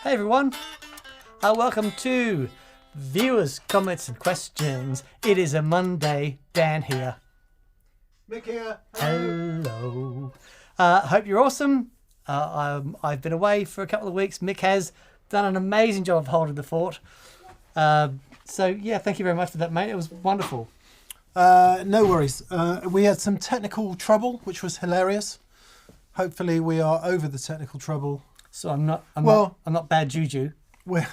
Hey everyone, welcome to Viewers, Comments and Questions. It is a Monday. Dan here. Mick here. Hello. Hope you're awesome. I've been away for a couple of weeks. Mick has done an amazing job of holding the fort. So yeah, thank you very much for that, mate. It was wonderful. No worries. We had some technical trouble, which was hilarious. Hopefully, we are over the technical trouble. So I'm not bad juju. We're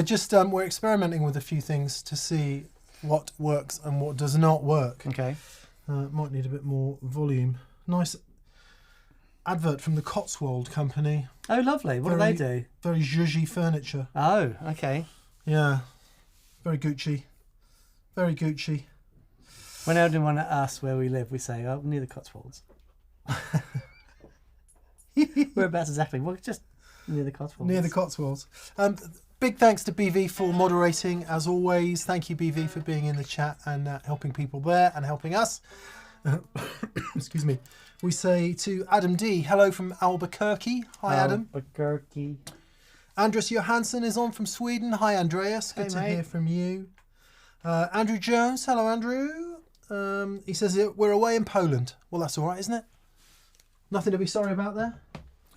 just we're experimenting with a few things to see what works and what does not work. Okay. Might need a bit more volume. Nice advert from the Cotswold Company. Oh, lovely. What do they do? Very zhuzhy furniture. Oh, okay. Yeah. Very Gucci. Very Gucci. When anyone asks where we live, we say, oh, near the Cotswolds. Whereabouts exactly? Well, just near the Cotswolds. Near the Cotswolds. Big thanks to BV for moderating, as always. Thank you, BV, for being in the chat and helping people there and helping us. Excuse me. We say to Adam D, hello from Albuquerque. Hi, Adam. Albuquerque. Andreas Johansson is on from Sweden. Hi, Andreas. Good to hear from you. Andrew Jones. Hello, Andrew. He says we're away in Poland. Well, that's all right, isn't it? Nothing to be sorry about there.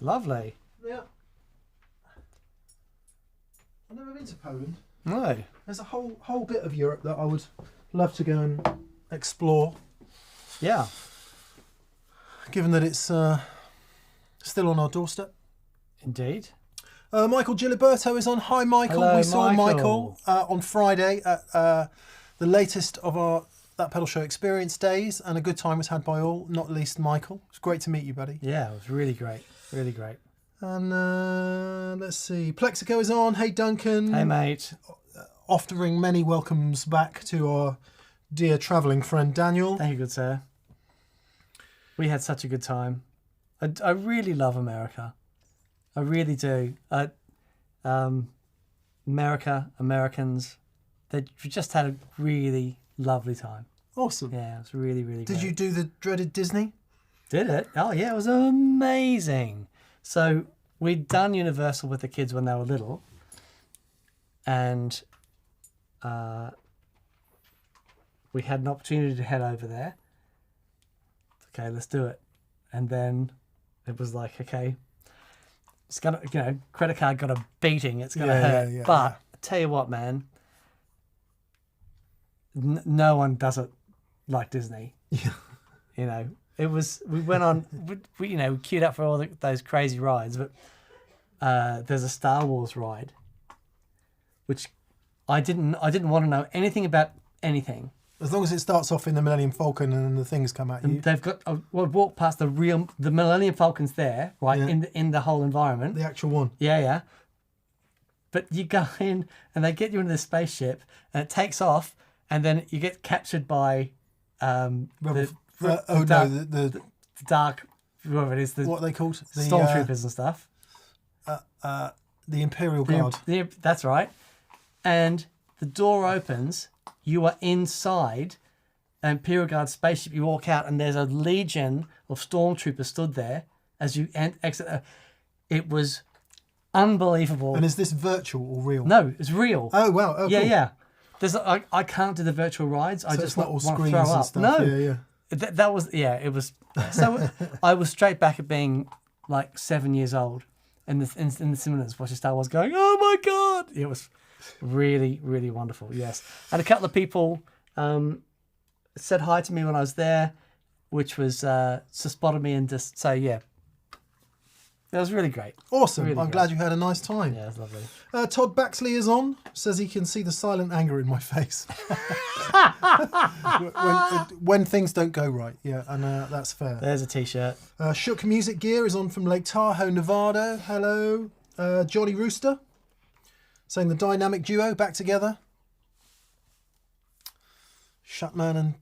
Lovely. Yeah. I've never been to Poland. No. There's a whole bit of Europe that I would love to go and explore. Yeah. Given that it's still on our doorstep. Indeed. Michael Giliberto is on. Hi, Michael. Hello, we saw Michael on Friday at the latest of our That Pedal Show Experience days, and a good time was had by all, not least Michael. It's great to meet you, buddy. Yeah, it was really great. Really great. And let's see. Plexico is on. Hey, Duncan. Hey, mate. Offering many welcomes back to our dear travelling friend Daniel. Thank you, good sir. We had such a good time. I really love America. I really do. Americans, we just had a really lovely time. Awesome. Yeah, it was really, really Did great. you do the dreaded Disney? Did it? Oh, yeah, it was amazing. So we'd done Universal with the kids when they were little. And we had an opportunity to head over there. Okay, let's do it. And then it was like, okay, it's gonna, credit card got a beating. It's gonna hurt. Yeah, but I tell you what, man, no one does it like Disney. Yeah. It was. We went on. We queued up for all those crazy rides, but there's a Star Wars ride, which I didn't want to know anything about anything. As long as it starts off in the Millennium Falcon and then the things come at you. They've got. Walk past the Millennium Falcon's there, right, Yeah. in the whole environment. The actual one. Yeah. But you go in and they get you into the spaceship and it takes off and then you get captured by the dark, whatever it is, what are they called? The stormtroopers and stuff. The Imperial Guard. That's right. And the door opens. You are inside an Imperial Guard spaceship. You walk out, and there's a legion of stormtroopers stood there as you exit. It was unbelievable. And is this virtual or real? No, it's real. Oh wow! Oh, cool. Yeah. There's I can't do the virtual rides. I So just it's not all want to screens throw and up. stuff. No, Yeah. that was it was. So I was straight back at being like 7 years old in the cinemas watching Star Wars, going, oh my god! It was really, really wonderful. Yes, and a couple of people said hi to me when I was there, which was spotted me and just say, yeah. It was really great. Awesome. Really I'm glad you had a nice time. Yeah, it was lovely. Todd Baxley is on. Says he can see the silent anger in my face. when things don't go right. Yeah, and that's fair. There's a t-shirt. Shook Music Gear is on from Lake Tahoe, Nevada. Hello. Johnny Rooster saying the dynamic duo back together. Shutman and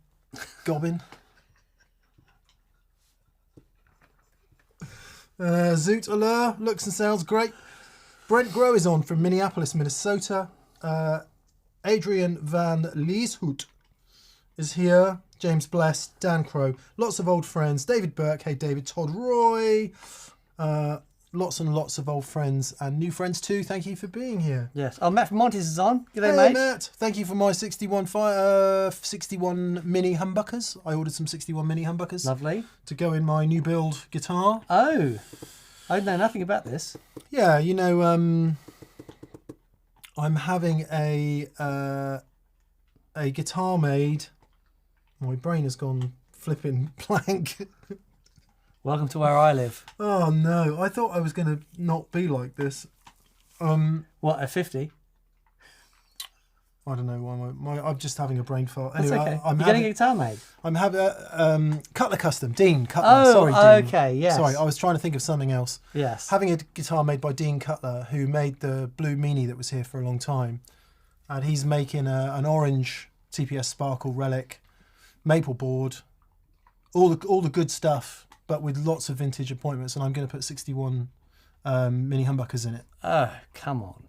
Gobbin. Zoot Allure looks and sounds great. Brent Grow is on from Minneapolis, Minnesota. Adrian Van Lieshout is here. James Bless, Dan Crow, lots of old friends. David Burke, hey David, Todd Roy, lots and lots of old friends and new friends too. Thank you for being here. Yes. Oh, Matt from Monty's is on. G'day, Hey, mate. Matt. Thank you for my 61 mini humbuckers. I ordered some 61 mini humbuckers Lovely. to go in my new build guitar. Oh, I know nothing about this. Yeah, you know, I'm having a guitar made. My brain has gone flipping blank. Welcome to where I live. Oh no, I thought I was going to not be like this. What, a 50? I don't know why I'm just having a brain fart. That's Anyway, okay. I'm You're having, getting a guitar made? I'm having Cutler Custom, Dean Cutler. Oh, Sorry, Dean. okay, yes. Sorry, I was trying to think of something else. Yes. Having a guitar made by Dean Cutler, who made the blue Meanie that was here for a long time, and he's making an orange TPS Sparkle Relic maple board, all the good stuff, but with lots of vintage appointments, and I'm going to put 61 mini humbuckers in it, Oh, come on.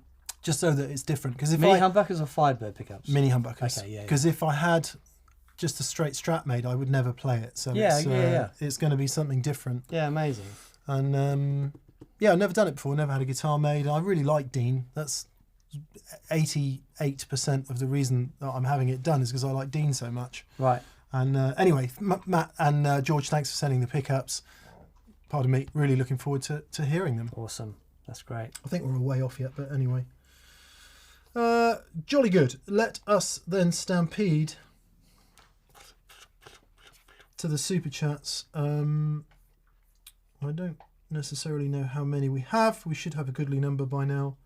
just so that it's different. Because if Mini humbuckers or Firebird pickups? mini humbuckers, Okay, yeah, yeah. because if I had just a straight Strat made, I would never play it. So Yeah, it's, it's going to be something different. Yeah, amazing. And yeah, I've never done it before. Never had a guitar made. I really like Dean. That's 88% of the reason that I'm having it done is because I like Dean so much. Right. And anyway, Matt and George, thanks for sending the pickups. Pardon me. Really looking forward to hearing them. Awesome. That's great. I think we're a way off yet, but anyway. Jolly good. Let us then stampede to the super chats. I don't necessarily know how many we have. We should have a goodly number by now.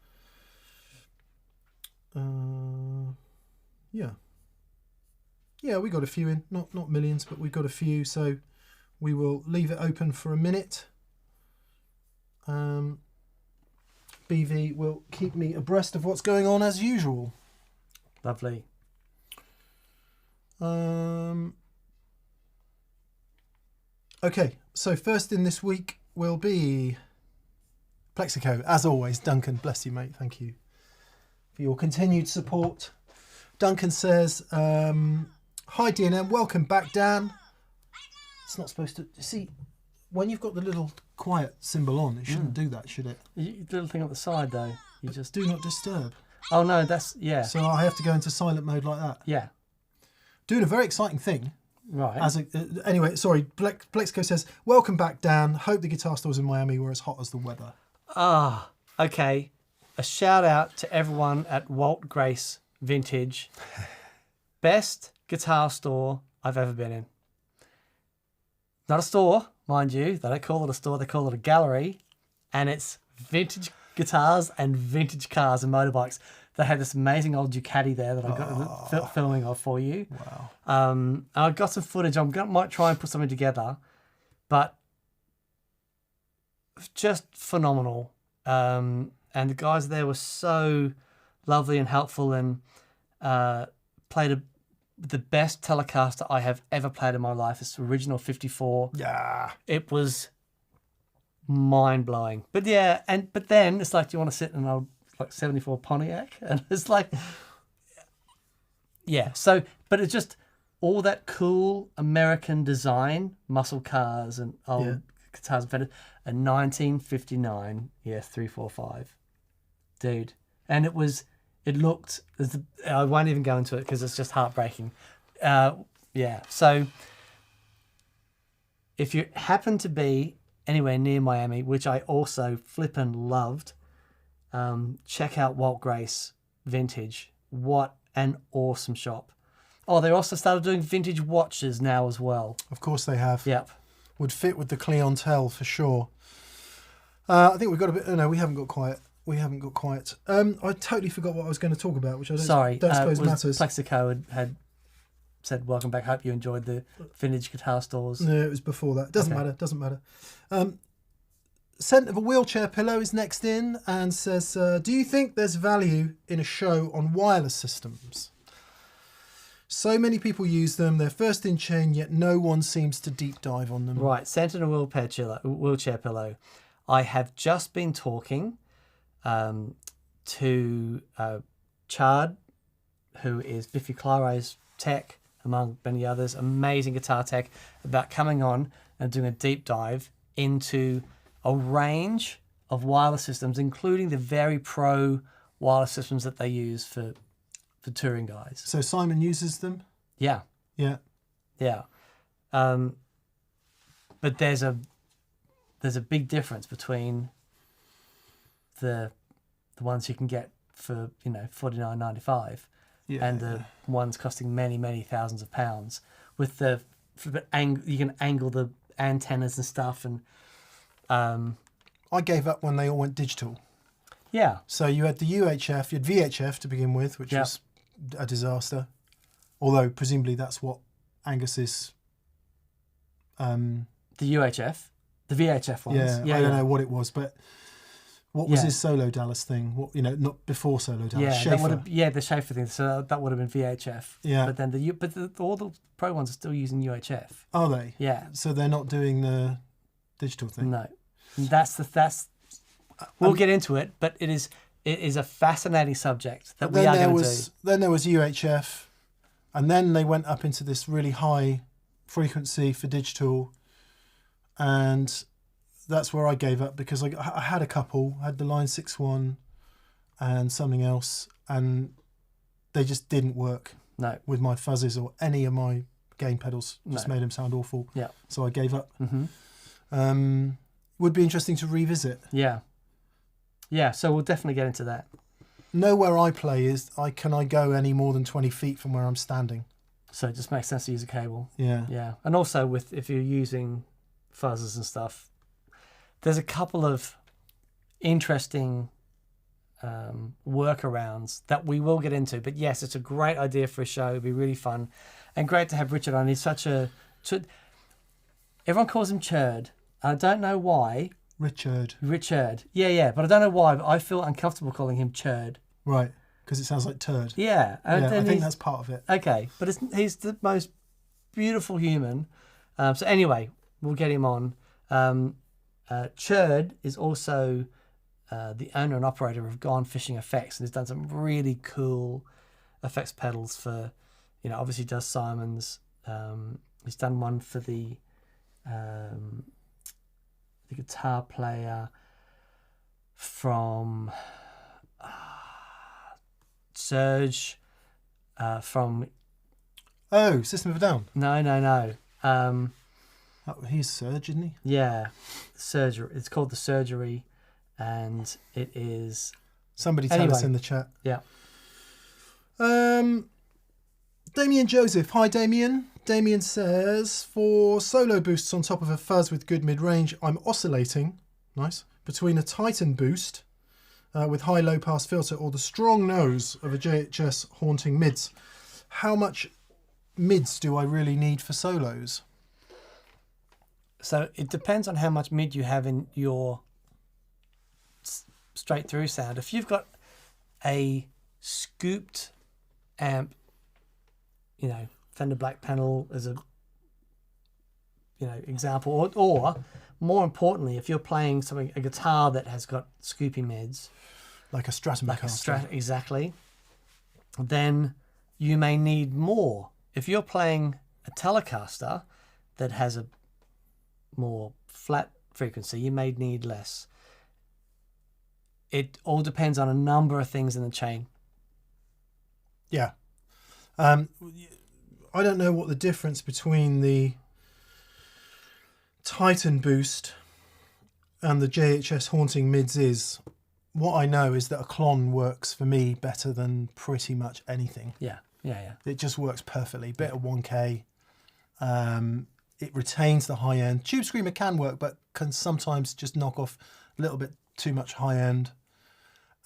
Yeah, we got a few in. Not millions, but we got a few. So we will leave it open for a minute. BV will keep me abreast of what's going on as usual. Lovely. Okay, so first in this week will be Plexico. As always, Duncan, bless you, mate. Thank you for your continued support. Duncan says, hi, DNM. Welcome back, Dan. It's not supposed to... See, when you've got the little quiet symbol on, it shouldn't do that, should it? Little thing at the side, though. You just... Do not disturb. Oh, no, that's... Yeah. So I have to go into silent mode like that. Yeah. Doing a very exciting thing. Right. Anyway, sorry, Plexico says, welcome back, Dan. Hope the guitar stores in Miami were as hot as the weather. Ah, okay. A shout out to everyone at Walt Grace Vintage. Best guitar store I've ever been in. Not a store, mind you. They don't call it a store, they call it a gallery. And it's vintage guitars and vintage cars and motorbikes. They had this amazing old Ducati there that I got filming of for you. Wow. And I've got some footage. Might try and put something together, but just phenomenal. And the guys there were so lovely and helpful, and played the best Telecaster I have ever played in my life. It's original 54. Yeah. It was mind blowing. But yeah, but then it's like, do you want to sit in an old like 74 Pontiac? And it's like, yeah. So, but it's just all that cool American design, muscle cars and old guitars. A 1959, 345, dude. And it looked. I won't even go into it because it's just heartbreaking. Yeah. So, if you happen to be anywhere near Miami, which I also flippin' loved, check out Walt Grace Vintage. What an awesome shop. Oh, they also started doing vintage watches now as well. Of course they have. Yep. Would fit with the clientele for sure. I think we've got a bit... No, we haven't got quiet. I totally forgot what I was going to talk about, which I don't suppose matters. Plexico had said, welcome back. Hope you enjoyed the vintage guitar stores. No, it was before that. Doesn't matter. Scent of a Wheelchair Pillow is next in and says, do you think there's value in a show on wireless systems? So many people use them. They're first in chain, yet no one sees to deep dive on them. Right, Scent of a Wheelchair Pillow. I have just been talking to Chard, who is Biffy Clyro's tech, among many others, amazing guitar tech, about coming on and doing a deep dive into a range of wireless systems, including the very pro wireless systems that they use for touring guys. So Simon uses them? Yeah. Yeah. Yeah. But there's a big difference between the ones you can get for $49.95 and the ones costing many thousands of pounds. With you can angle the antennas and stuff, and I gave up when they all went digital. yeah. So you had the UHF, you had VHF to begin with, which was a disaster. Although presumably that's what Angus's The UHF, the VHF ones. I don't know what it was, but what was his Solo Dallas thing? What not before Solo Dallas. Yeah, the Schaefer thing. So that would have been VHF. Yeah. But then all the pro ones are still using UHF. Are they? Yeah. So they're not doing the digital thing. No, that's we'll get into it, but it is a fascinating subject that we are going to do. Then there was UHF, and then they went up into this really high frequency for digital, and that's where I gave up because I had a couple. I had the Line 6.1 and something else, and they just didn't work. No. With my fuzzes or any of my gain pedals. Just made them sound awful. Yeah. So I gave up. Mm-hmm. Would be interesting to revisit. Yeah. Yeah, so we'll definitely get into that. Know where I play is can I go any more than 20 feet from where I'm standing? So it just makes sense to use a cable. Yeah. Yeah. And also if you're using fuzzes and stuff, there's a couple of interesting workarounds that we will get into. But yes, it's a great idea for a show. It'd be really fun. And great to have Richard on. He's such a... Everyone calls him Churd. I don't know why. Richard. Yeah. But I don't know why, but I feel uncomfortable calling him Churd. Right. Because it sounds like turd. Yeah. I think that's part of it. Okay. But he's the most beautiful human. So anyway, we'll get him on. Churd is also the owner and operator of Gone Fishing Effects, and he's done some really cool effects pedals for, obviously does Simon's. He's done one for the guitar player from Surge, from... Oh, System of a Down. No. He's Surge, isn't he? Yeah, Surgery. It's called The Surgery, and it is... Somebody tell us in the chat. Yeah. Damien Joseph. Hi, Damien. Damien says, for solo boosts on top of a fuzz with good mid-range, I'm oscillating, nice, between a Titan boost with high low-pass filter or the strong nose of a JHS haunting mids. How much mids do I really need for solos? So it depends on how much mid you have in your straight through sound. If you've got a scooped amp, Fender Black Panel as a example, or more importantly, if you're playing a guitar that has got scoopy mids, like a Stratocaster, exactly, then you may need more. If you're playing a Telecaster that has a more flat frequency, you may need less. It all depends on a number of things in the chain. Yeah. I don't know what the difference between the Titan boost and the JHS haunting mids is. What I know is that a Klon works for me better than pretty much anything. Yeah. It just works perfectly. Bit of 1K. It retains the high end. Tube Screamer can work, but can sometimes just knock off a little bit too much high end.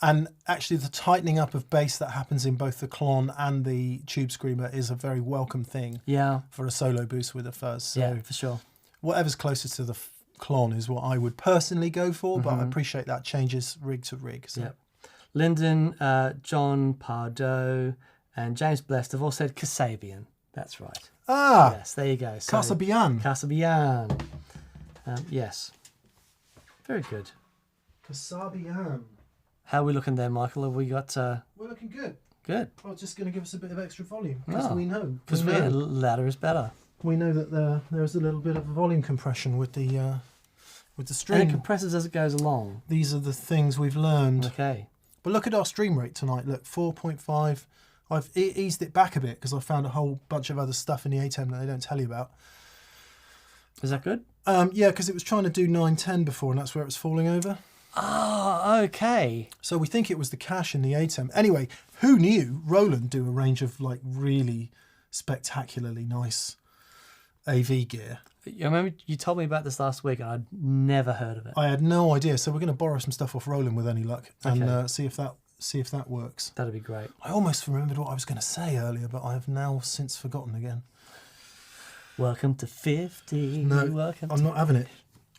And actually the tightening up of bass that happens in both the Klon and the Tube Screamer is a very welcome thing for a solo boost with a fuzz. So yeah, for sure. Whatever's closest to the Klon is what I would personally go for, but I appreciate that changes rig to rig. So. Yeah. Lyndon, John Pardo, and James Blest have all said Kasabian. That's right. Ah! Yes, there you go. So, Kasabian. Yes. Very good. Kasabian. How are we looking there, Michael? Have we got... We're looking good. Good. Well, just going to give us a bit of extra volume, because we know. Because louder is better. We know that there's a little bit of volume compression with the with the And stream. it compresses as it goes along. These are the things we've learned. Okay. But look at our stream rate tonight. Look, 4.5. I've eased it back a bit because I found a whole bunch of other stuff in the ATEM that they don't tell you about. Is that good? Yeah, because it was trying to do 910 before, and that's where it was falling over. Oh, okay. So we think it was the cache in the ATEM. Anyway, who knew Roland do a range of like really spectacularly nice AV gear? I remember you told me about this last week and I'd never heard of it. I had no idea. So we're going to borrow some stuff off Roland with any luck and Okay. see if that works. That'd be great. I almost remembered what I was going to say earlier, but I have now since forgotten again. Welcome to 50. No, Welcome I'm not having it.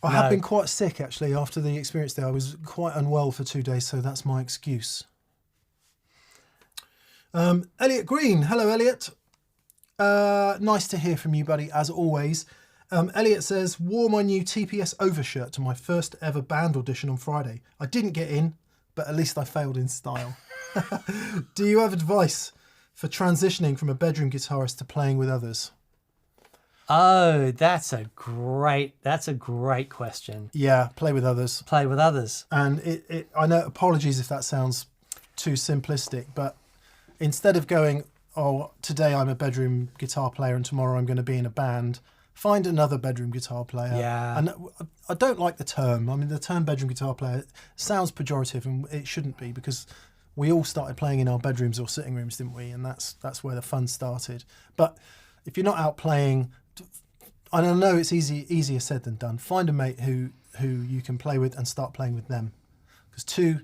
I No. have been quite sick actually after the experience there. I was quite unwell for 2 days, so that's my excuse. Elliot Green. Hello, Elliot. Nice to hear from you, buddy, as always. Elliot says, wore my new TPS overshirt to my first ever band audition on Friday. I didn't get in, but at least I failed in style. Do you have advice for transitioning from a bedroom guitarist to playing with others? Oh, that's a great question. Yeah, play with others. Play with others. And I know, apologies if that sounds too simplistic, but instead of going, oh, today I'm a bedroom guitar player and tomorrow I'm going to be in a band, find another bedroom guitar player. Yeah. And I don't like the term. I mean, the term bedroom guitar player sounds pejorative, and it shouldn't be, because we all started playing in our bedrooms or sitting rooms, didn't we? And that's where the fun started. But if you're not out playing, and I know it's easier said than done, find a mate who you can play with and start playing with them. Because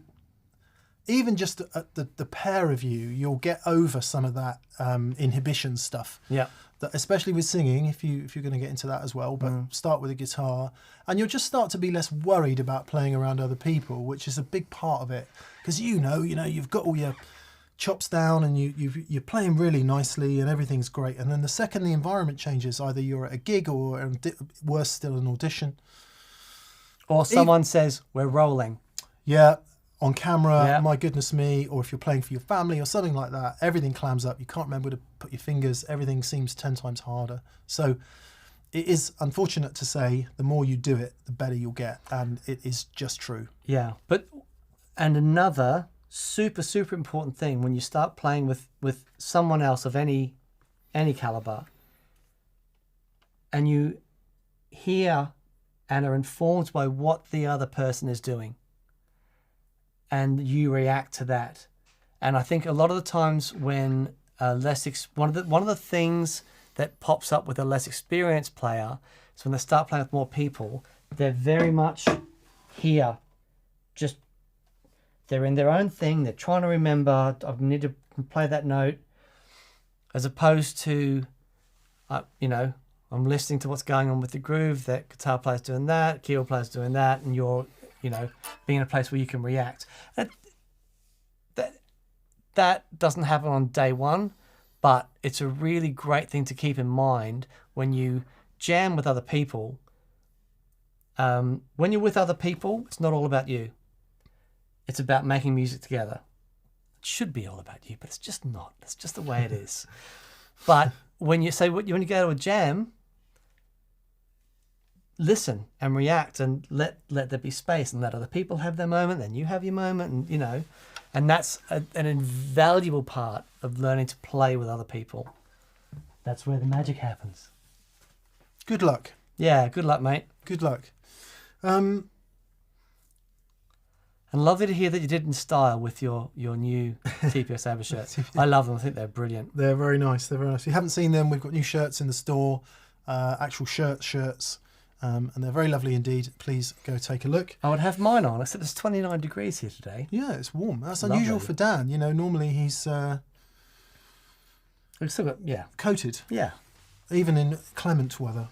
even just the pair of you, you'll get over some of that inhibition stuff. Yeah. That, especially with singing, if you're going to get into that as well, but start with a guitar, and you'll just start to be less worried about playing around other people, which is a big part of it. Because you've got all your chops down and you're playing really nicely and everything's great, and then the second the environment changes, either you're at a gig or worse still, an audition, Or someone says, we're rolling. yeah, on camera, Yeah. my goodness me, or if you're playing for your family or something like that, everything clams up, you can't remember to put your fingers, everything seems 10 times harder. So it is unfortunate to say, the more you do it, the better you'll get, and it is just true. Yeah. And another super, super important thing when you start playing with someone else of any caliber, and you hear and are informed by what the other person is doing, and you react to that. And I think a lot of the times when one of the things that pops up with a less experienced player is when they start playing with more people, they're very much here, just they're in their own thing. They're trying to remember, I need to play that note, as opposed to, I'm listening to what's going on with the groove. That guitar player's doing that, keyboard player's doing that, and you're, being in a place where you can react. That doesn't happen on day one, but it's a really great thing to keep in mind when you jam with other people. When you're with other people, it's not all about you. It's about making music together. It should be all about you, but it's just not. That's just the way it is. But when you go to a jam, listen and react, and let there be space, and let other people have their moment, then you have your moment, and that's an invaluable part of learning to play with other people. That's where the magic happens. Good luck. Yeah, good luck, mate. Good luck. And lovely to hear that you did in style with your new TPS Sabre shirts. I love them. I think they're brilliant. They're very nice. They're very nice. If you haven't seen them, we've got new shirts in the store, actual shirts, and they're very lovely indeed. Please go take a look. I would have mine on, except it's 29 degrees here today. Yeah, it's warm. That's Lovely. unusual for Dan. Normally he's We've still got, coated, yeah. even in clement weather.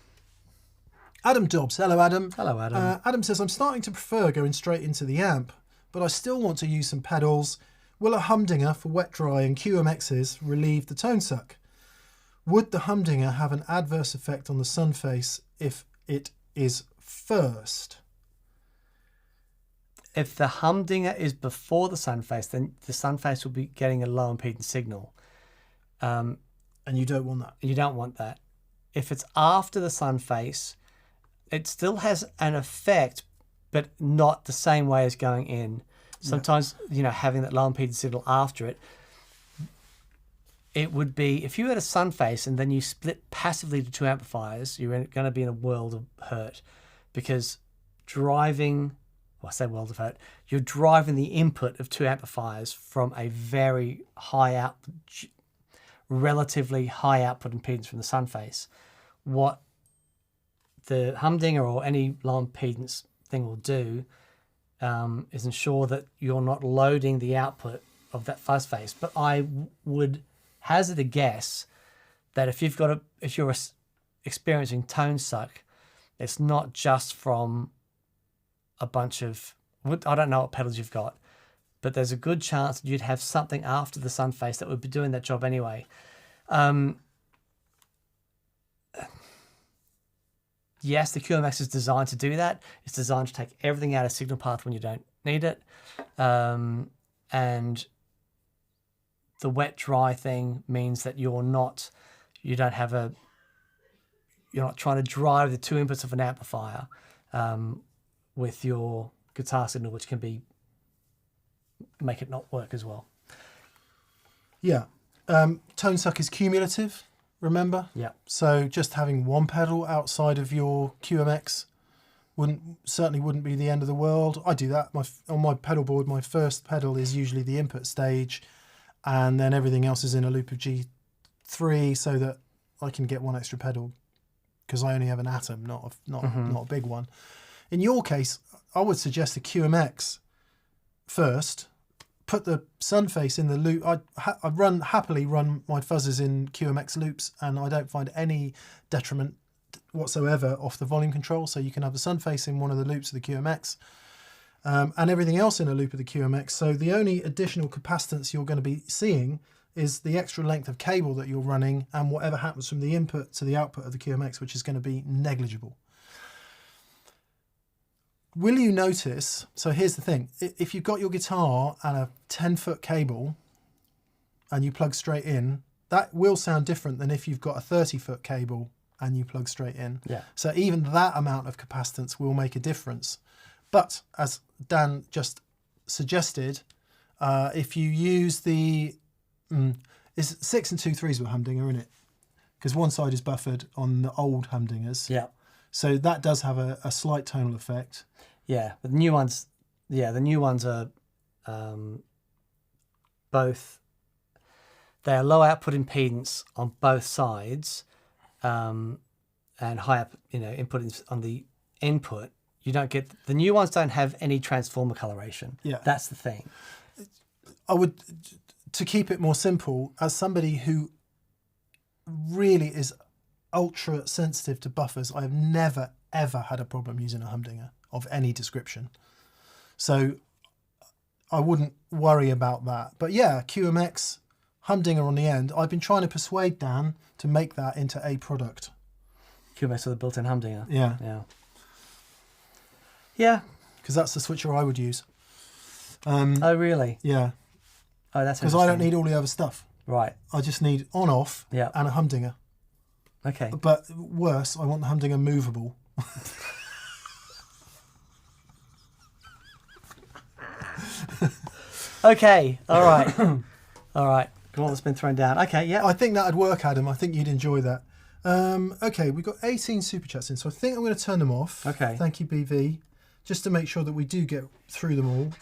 Adam Dobbs. Hello, Adam. Hello, Adam. Adam says, I'm starting to prefer going straight into the amp, but I still want to use some pedals. Will a humdinger for wet dry and QMXs relieve the tone suck? Would the humdinger have an adverse effect on the sun face if it is first? If the humdinger is before the sun face, then the sun face will be getting a low impedance signal. And you don't want that. You don't want that. If it's after the sun face, it still has an effect, but not the same way as going in. Sometimes, having that low impedance signal after it, it would be, if you had a sun face and then you split passively to 2 amplifiers, you're going to be in a world of hurt, because I say world of hurt, you're driving the input of 2 amplifiers from a very relatively high output impedance from the sun face. What the humdinger or any low impedance thing will do is ensure that you're not loading the output of that fuzz face. But I would hazard a guess that if you're experiencing tone suck, it's not just from a bunch of, I don't know what pedals you've got, but there's a good chance that you'd have something after the sun face that would be doing that job anyway. Yes, the QMX is designed to do that. It's designed to take everything out of signal path when you don't need it. And the wet dry thing means that you're not trying to drive the 2 inputs of an amplifier with your guitar signal, which can make it not work as well. Yeah. Tone suck is cumulative, remember? Yeah. So just having one pedal outside of your QMX certainly wouldn't be the end of the world. I do that. On my pedal board, my first pedal is usually the input stage, and then everything else is in a loop of G3 so that I can get one extra pedal, because I only have an Atom, not a big one. In your case, I would suggest a QMX first. Put the sun face in the loop. I happily run my fuzzers in QMX loops, and I don't find any detriment whatsoever off the volume control. So you can have the sun face in one of the loops of the QMX, and everything else in a loop of the QMX. So the only additional capacitance you're going to be seeing is the extra length of cable that you're running, and whatever happens from the input to the output of the QMX, which is going to be negligible. Will you notice, so here's the thing, if you've got your guitar and a 10-foot cable and you plug straight in, that will sound different than if you've got a 30-foot cable and you plug straight in. Yeah. So even that amount of capacitance will make a difference. But as Dan just suggested, if you use the, it's 6 2/3 with humdinger, isn't it? Because one side is buffered on the old humdingers. Yeah. So that does have a slight tonal effect. Yeah, but the new ones are both, they are low output impedance on both sides, and high up, input on the input. The new ones don't have any transformer coloration. Yeah. That's the thing. I would, to keep it more simple, as somebody who really is ultra sensitive to buffers, I have never ever had a problem using a humdinger of any description, so I wouldn't worry about that. But yeah, QMX, humdinger on the end. I've been trying to persuade Dan to make that into a product. QMX with a built-in humdinger. Yeah, because that's the switcher I would use. Oh really? Yeah. Oh, that's because I don't need all the other stuff. Right. I just need on-off and a humdinger. Okay. But worse, I want the humdinger movable. Okay. All right. All right. Come on, that's been thrown down. Okay. Yeah. I think that'd work, Adam. I think you'd enjoy that. Okay, we've got 18 super chats in, so I think I'm going to turn them off. Okay. Thank you, BV. Just to make sure that we do get through them all.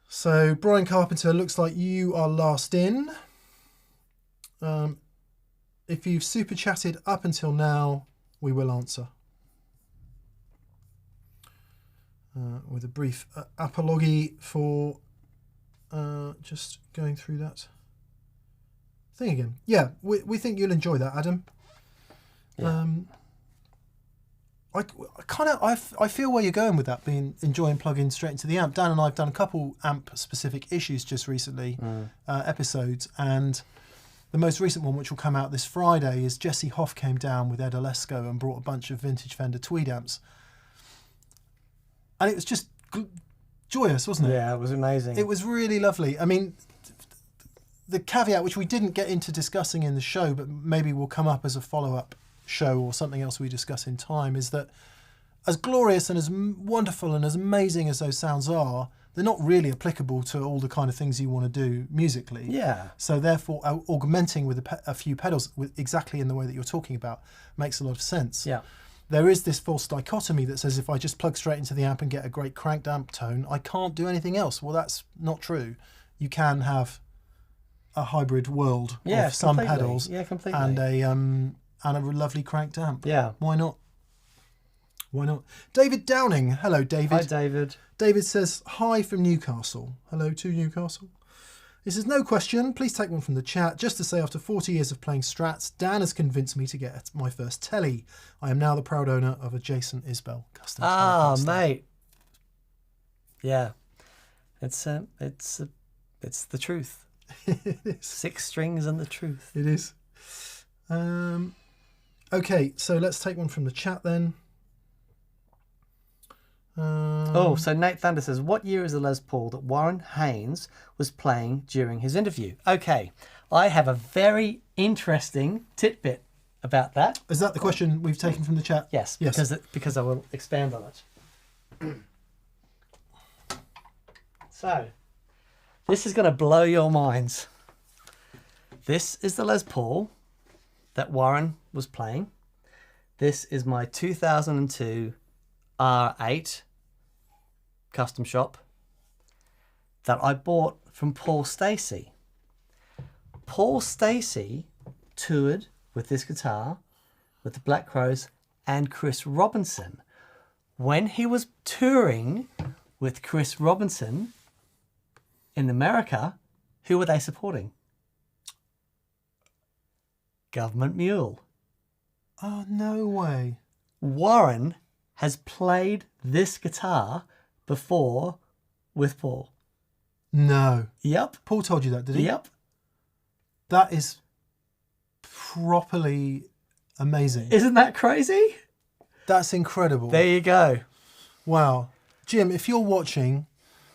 So Brian Carpenter, looks like you are last in. If you've super chatted up until now, we will answer. With a brief apology for just going through that thing again. Yeah, we think you'll enjoy that, Adam. Yeah. I feel where you're going with that, enjoying plugging straight into the amp. Dan and I have done a couple amp specific issues just recently, episodes, and the most recent one, which will come out this Friday, is Jesse Hoff came down with Ed Olesko and brought a bunch of vintage Fender Tweed amps, and it was just joyous, wasn't it? Yeah, it was amazing. It was really lovely. I mean, the caveat, which we didn't get into discussing in the show, but maybe will come up as a follow-up show or something else we discuss in time, is that as glorious and as wonderful and as amazing as those sounds are, they're not really applicable to all the kind of things you want to do musically. Yeah. So therefore, augmenting with a few pedals exactly in the way that you're talking about makes a lot of sense. Yeah. There is this false dichotomy that says if I just plug straight into the amp and get a great cranked amp tone, I can't do anything else. Well, that's not true. You can have a hybrid world of some pedals and a lovely cranked amp. Yeah. Why not? Why not? David Downing. Hello, David. Hi, David. David says, hi from Newcastle. Hello to Newcastle. He says, no question. Please take one from the chat. Just to say, after 40 years of playing Strats, Dan has convinced me to get my first telly. I am now the proud owner of a Jason Isbell custom. Ah, mate. Yeah. It's the truth. It is. 6 strings and the truth. It is. Okay, so let's take one from the chat then. So Nate Thunder says, what year is the Les Paul that Warren Haynes was playing during his interview? Okay, I have a very interesting tidbit about that. Is that the question we've taken from the chat? Yes, because I will expand on it. So, this is going to blow your minds. This is the Les Paul that Warren was playing. This is my 2002 R8 custom shop that I bought from Paul Stacey. Paul Stacey toured with this guitar with the Black Crowes and Chris Robinson. When he was touring with Chris Robinson in America, who were they supporting? Government Mule. Oh, no way. Warren has played this guitar before with Paul. No. Yep. Paul told you that, did he? Yep. That is properly amazing. Isn't that crazy? That's incredible. There you go. Wow. Jim, if you're watching,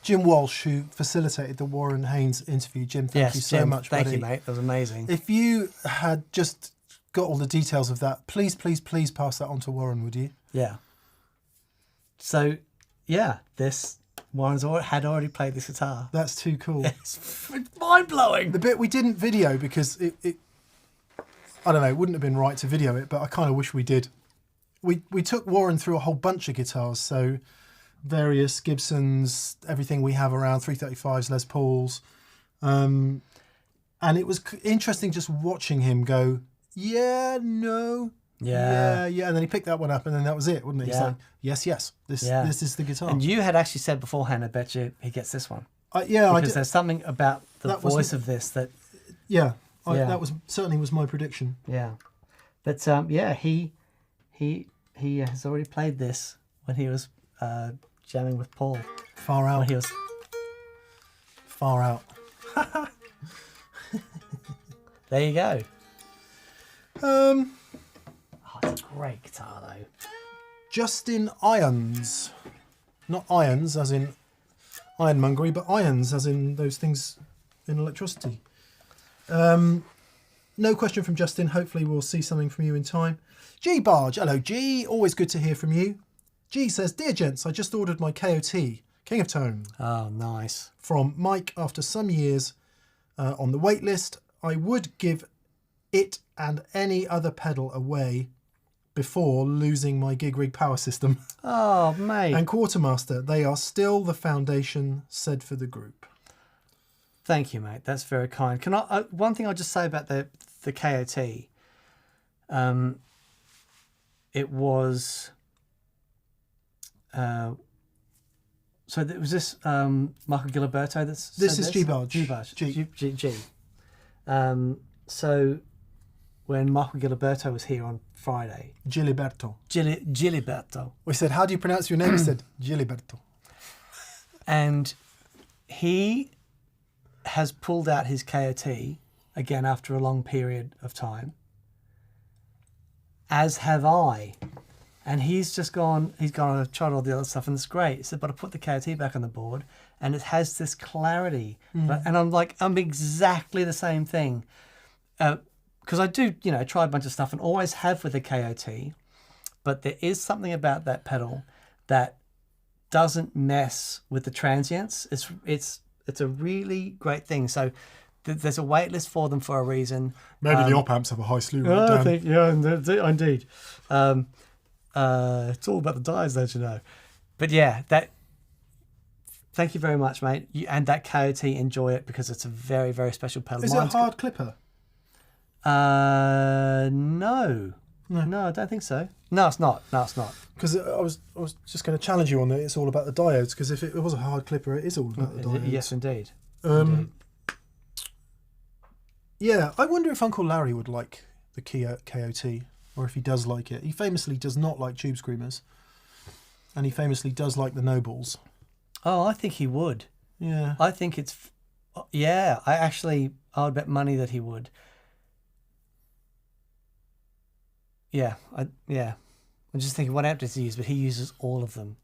Jim Walsh, who facilitated the Warren Haynes interview, Jim, thank you so much, buddy. Thank you, mate. That was amazing. If you had just got all the details of that, please pass that on to Warren, would you? Yeah. So, yeah, Warren's had already played this guitar. That's too cool. It's mind-blowing. The bit we didn't video because it I don't know, it wouldn't have been right to video it, but I kind of wish we did. We took Warren through a whole bunch of guitars, so various Gibsons, everything we have around, 335s, Les Pauls. And it was interesting just watching him go, yeah, no, yeah. And then he picked that one up and then that was it, wouldn't he? He's like, yes, this is the guitar. And you had actually said beforehand, I bet you he gets this one. Yeah, because there's something about the voice of this that... Yeah, that was certainly was my prediction. Yeah. But he has already played this when he was jamming with Paul. Far out. When he was... Far out. There you go. It's a great guitar though. Justin Irons. Not irons as in ironmongery, but irons as in those things in electricity. No question from Justin. Hopefully we'll see something from you in time. G Barge. Hello G. Always good to hear from you. G says, dear gents, I just ordered my KOT, King of Tone. Oh, nice. From Mike after some years on the wait list. I would give it and any other pedal away before losing my gig rig power system. Oh, mate. And Quartermaster, they are still the foundation said for the group. Thank you, mate. That's very kind. Can I? One thing I'll just say about the KOT. It was. So it was this Marco Giliberto that's. This is G Barge. G. So when Marco Giliberto was here on Friday. Giliberto. Giliberto. We said, how do you pronounce your name? He said, Giliberto. And he has pulled out his KOT again after a long period of time, as have I. And he's gone and tried all the other stuff and it's great. He said, but I put the KOT back on the board and it has this clarity. And I'm exactly the same thing. Because I do, try a bunch of stuff and always have with the KOT. but there is something about that pedal that doesn't mess with the transients. It's a really great thing. So there's a wait list for them for a reason. Maybe the op amps have a high slew rate, I Dan. think, yeah, indeed. It's all about the dies, don't you know? But yeah, thank you very much, mate. And that KOT, enjoy it because it's a very, very special pedal. Is it a hard clipper? No, I don't think so. No, it's not. Because I was just going to challenge you on that. It's all about the diodes. Because if it was a hard clipper, it is all about the diodes. Yes, indeed. Yeah, I wonder if Uncle Larry would like the KOT, or if he does like it. He famously does not like Tube Screamers, and he famously does like the Nobles. Oh, I think he would. Yeah. I think it's... Yeah, I would bet money that he would. Yeah, I'm just thinking what amp does he use, but he uses all of them.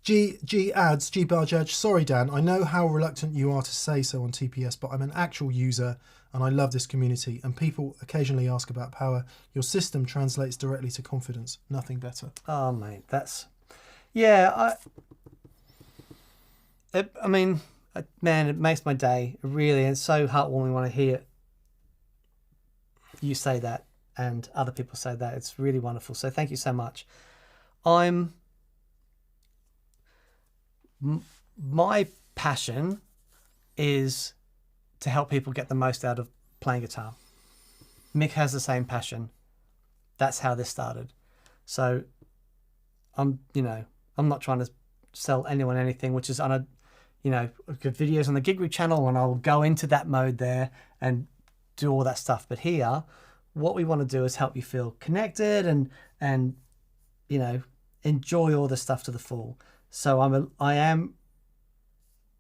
G Barjaj, sorry Dan, I know how reluctant you are to say so on TPS, but I'm an actual user and I love this community, and people occasionally ask about power. Your system translates directly to confidence. Nothing better. Oh mate, that's... Yeah, man, it makes my day. Really, and it's so heartwarming when I hear you say that and other people say that. It's really wonderful. So thank you so much. My passion is to help people get the most out of playing guitar. Mick has the same passion. That's how this started. So I'm not trying to sell anyone anything, which is on a, videos on the Gig Rig channel, and I'll go into that mode there and do all that stuff. But here, what we want to do is help you feel connected and enjoy all the stuff to the full. So I am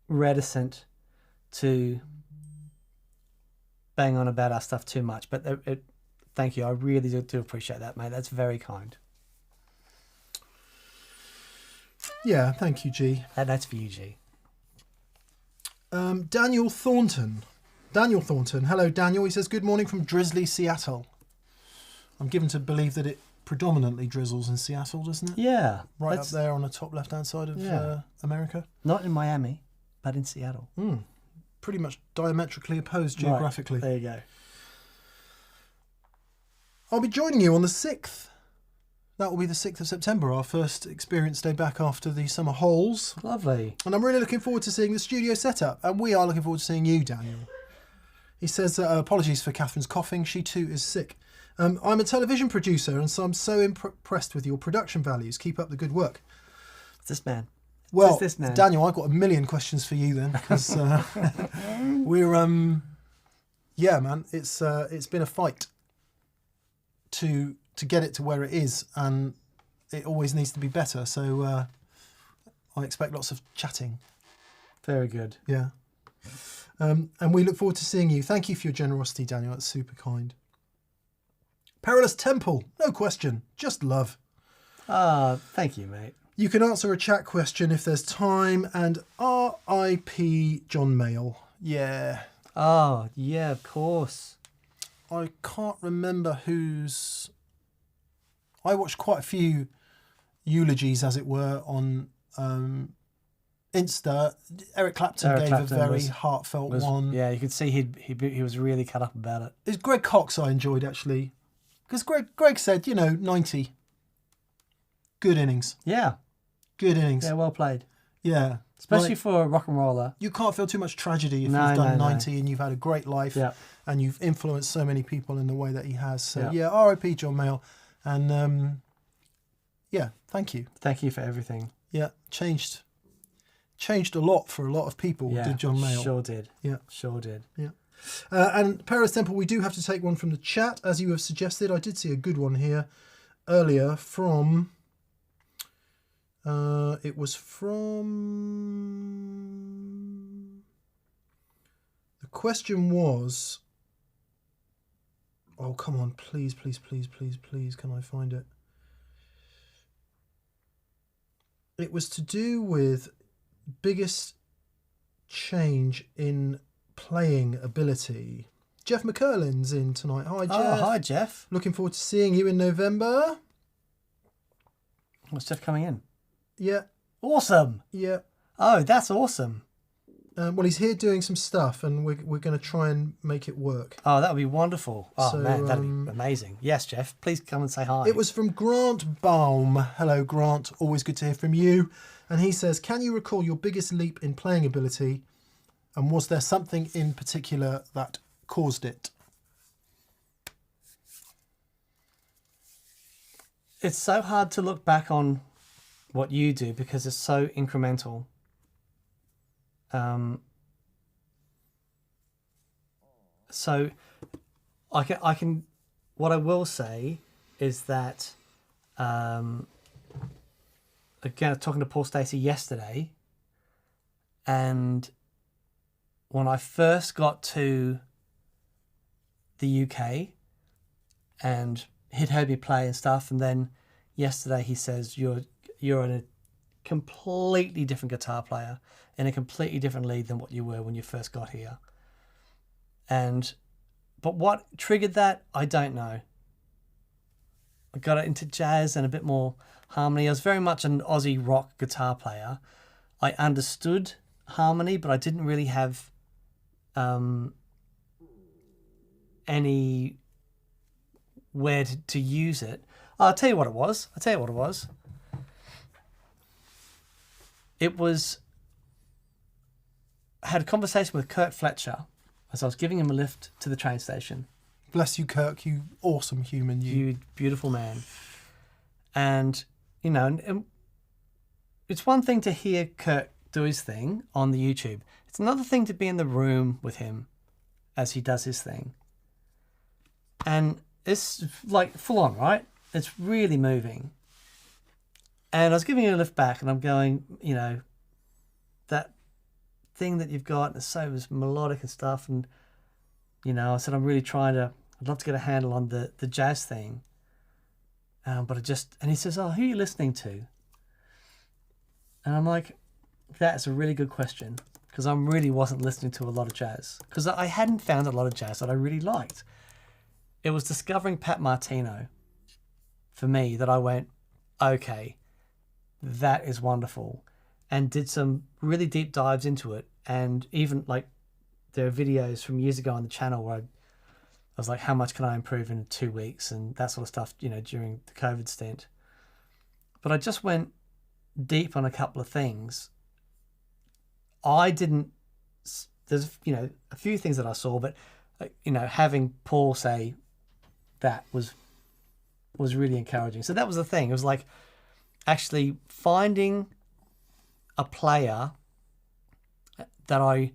reticent to bang on about our stuff too much, but thank you. I really do appreciate that, mate. That's very kind. Yeah, thank you, G. That's for you, G. Daniel Thornton. Hello, Daniel. He says, good morning from drizzly Seattle. I'm given to believe that it predominantly drizzles in Seattle, doesn't it? Yeah. Right up there on the top left-hand side of America. Not in Miami, but in Seattle. Pretty much diametrically opposed geographically. Right. There you go. I'll be joining you on the 6th. That will be the 6th of September, our first experience day back after the summer holes. Lovely. And I'm really looking forward to seeing the studio setup. And we are looking forward to seeing you, Daniel. He says, apologies for Catherine's coughing. She too is sick. I'm a television producer, and so I'm so impressed with your production values. Keep up the good work. This man. Well, this man. Daniel, I've got a million questions for you then, because we're yeah, man, it's been a fight to get it to where it is, and it always needs to be better. So I expect lots of chatting. Very good. Yeah. And we look forward to seeing you. Thank you for your generosity, Daniel. That's super kind. Perilous Temple, no question, just love. Thank you, mate. You can answer a chat question if there's time, and R.I.P. John Mayall. Yeah. Oh, yeah, of course. I can't remember whose... I watched quite a few eulogies, as it were, on Insta. Eric Clapton gave a very heartfelt one. Yeah, you could see he was really cut up about it. It's Greg Cox I enjoyed, actually. Because Greg said, 90. Good innings. Yeah. Good innings. Yeah, well played. Yeah. Especially for a rock and roller. You can't feel too much tragedy if you've done 90 and you've had a great life, and you've influenced so many people in the way that he has. So, R.I.P. John Mayall. And, thank you. Thank you for everything. Yeah, changed a lot for a lot of people, did John Mayall. Sure did. Yeah. Sure did. Yeah. And Paris Temple, we do have to take one from the chat, as you have suggested. I did see a good one here earlier from... it was from... The question was... Oh, come on, please, please, please, please, please, can I find it? It was to do with biggest change in playing ability. Jeff McCurlin's in tonight. Hi, Jeff. Oh, hi, Jeff. Looking forward to seeing you in November. What's Jeff coming in? Yeah, Awesome. yeah. Oh, that's awesome. Well, he's here doing some stuff, and we're going to try and make it work. Oh, that would be wonderful. Oh, So, man, that'd be amazing. Yes, Jeff, please come and say hi. It was from Grant Baum. Hello, Grant. Always good to hear from you. And he says, can you recall your biggest leap in playing ability? And was there something in particular that caused it? It's so hard to look back on what you do because it's so incremental. So I can what I will say is that again, I was talking to Paul Stacey yesterday, and when I first got to the UK and he'd heard me play and stuff, and then yesterday he says you're a completely different guitar player in a completely different league than what you were when you first got here. But what triggered that, I don't know. I got into jazz and a bit more harmony. I was very much an Aussie rock guitar player. I understood harmony, but I didn't really have any where to use it. I'll tell you what it was. I had a conversation with Kurt Fletcher as I was giving him a lift to the train station. Bless you, Kirk, you awesome human, You beautiful man. And, you know, and it's one thing to hear Kurt do his thing on the YouTube. It's another thing to be in the room with him as he does his thing. And it's like full on, right? It's really moving. And I was giving him a lift back and I'm going, you know, that thing that you've got is so melodic and stuff. And, you know, I said, I'd love to get a handle on the jazz thing. But and he says, oh, who are you listening to? And I'm like, that's a really good question, because I really wasn't listening to a lot of jazz, because I hadn't found a lot of jazz that I really liked. It was discovering Pat Martino for me that I went, okay, that is wonderful, and did some really deep dives into it. And even like there are videos from years ago on the channel where I was like, how much can I improve in 2 weeks and that sort of stuff, you know, during the COVID stint. But I just went deep on a couple of things. There's, you know, a few things that I saw, but, you know, having Paul say that was really encouraging. So that was the thing. It was like actually finding a player that I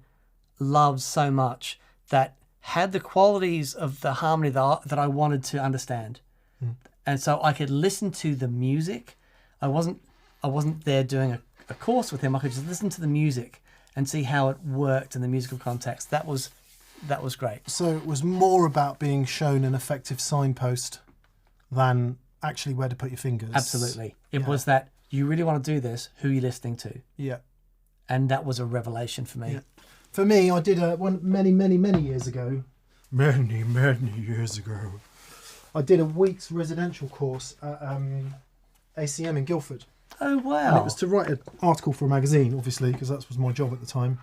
loved so much that had the qualities of the harmony that I wanted to understand. And so I could listen to the music. I wasn't there doing a course with him. I could just listen to the music and see how it worked in the musical context. That was great. So it was more about being shown an effective signpost than actually where to put your fingers. Absolutely. It was that you really want to do this, who are you listening to? Yeah. And that was a revelation for me. Yeah. For me, I did one many years ago. Many years ago. I did a week's residential course at ACM in Guildford. Oh, wow. And it was to write an article for a magazine, obviously, because that was my job at the time.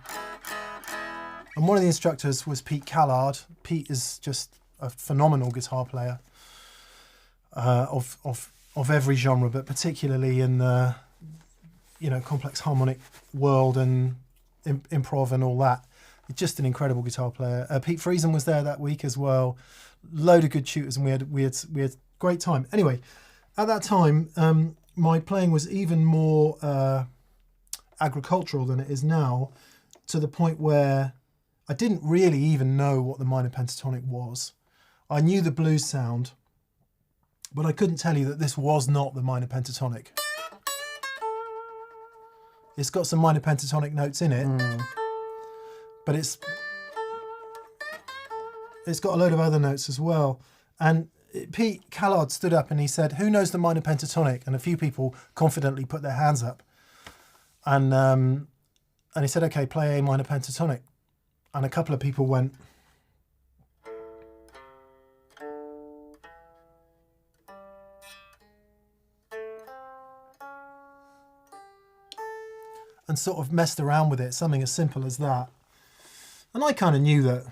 And one of the instructors was Pete Callard. Pete is just a phenomenal guitar player of every genre, but particularly in the, you know, complex harmonic world and improv and all that. Just an incredible guitar player. Pete Friesen was there that week as well. Load of good tutors, and we had great time. Anyway, at that time, my playing was even more agricultural than it is now, to the point where I didn't really even know what the minor pentatonic was. I knew the blues sound, but I couldn't tell you that this was not the minor pentatonic. It's got some minor pentatonic notes in it, but it's got a load of other notes as well. And Pete Callard stood up and he said, who knows the minor pentatonic? And a few people confidently put their hands up. And he said, okay, play a minor pentatonic. And a couple of people went. and sort of messed around with it, something as simple as that. And I kind of knew that.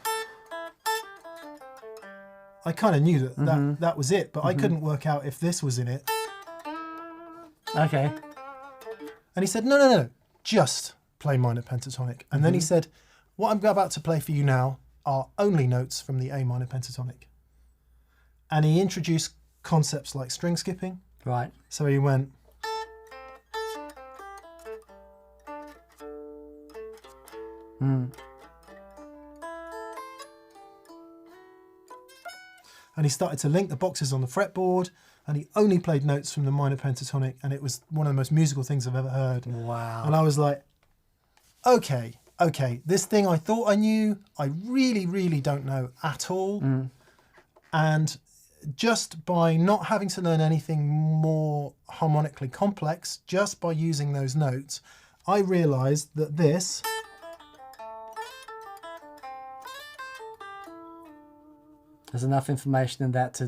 That was it, but I couldn't work out if this was in it. Okay. And he said, no, just play minor pentatonic. And then he said, what I'm about to play for you now are only notes from the A minor pentatonic. And he introduced concepts like string skipping. Right. So he went. And he started to link the boxes on the fretboard, and he only played notes from the minor pentatonic, and it was one of the most musical things I've ever heard. Wow. And I was like, okay, this thing I thought I knew, I really, really don't know at all. And just by not having to learn anything more harmonically complex, just by using those notes, I realised that this there's enough information in that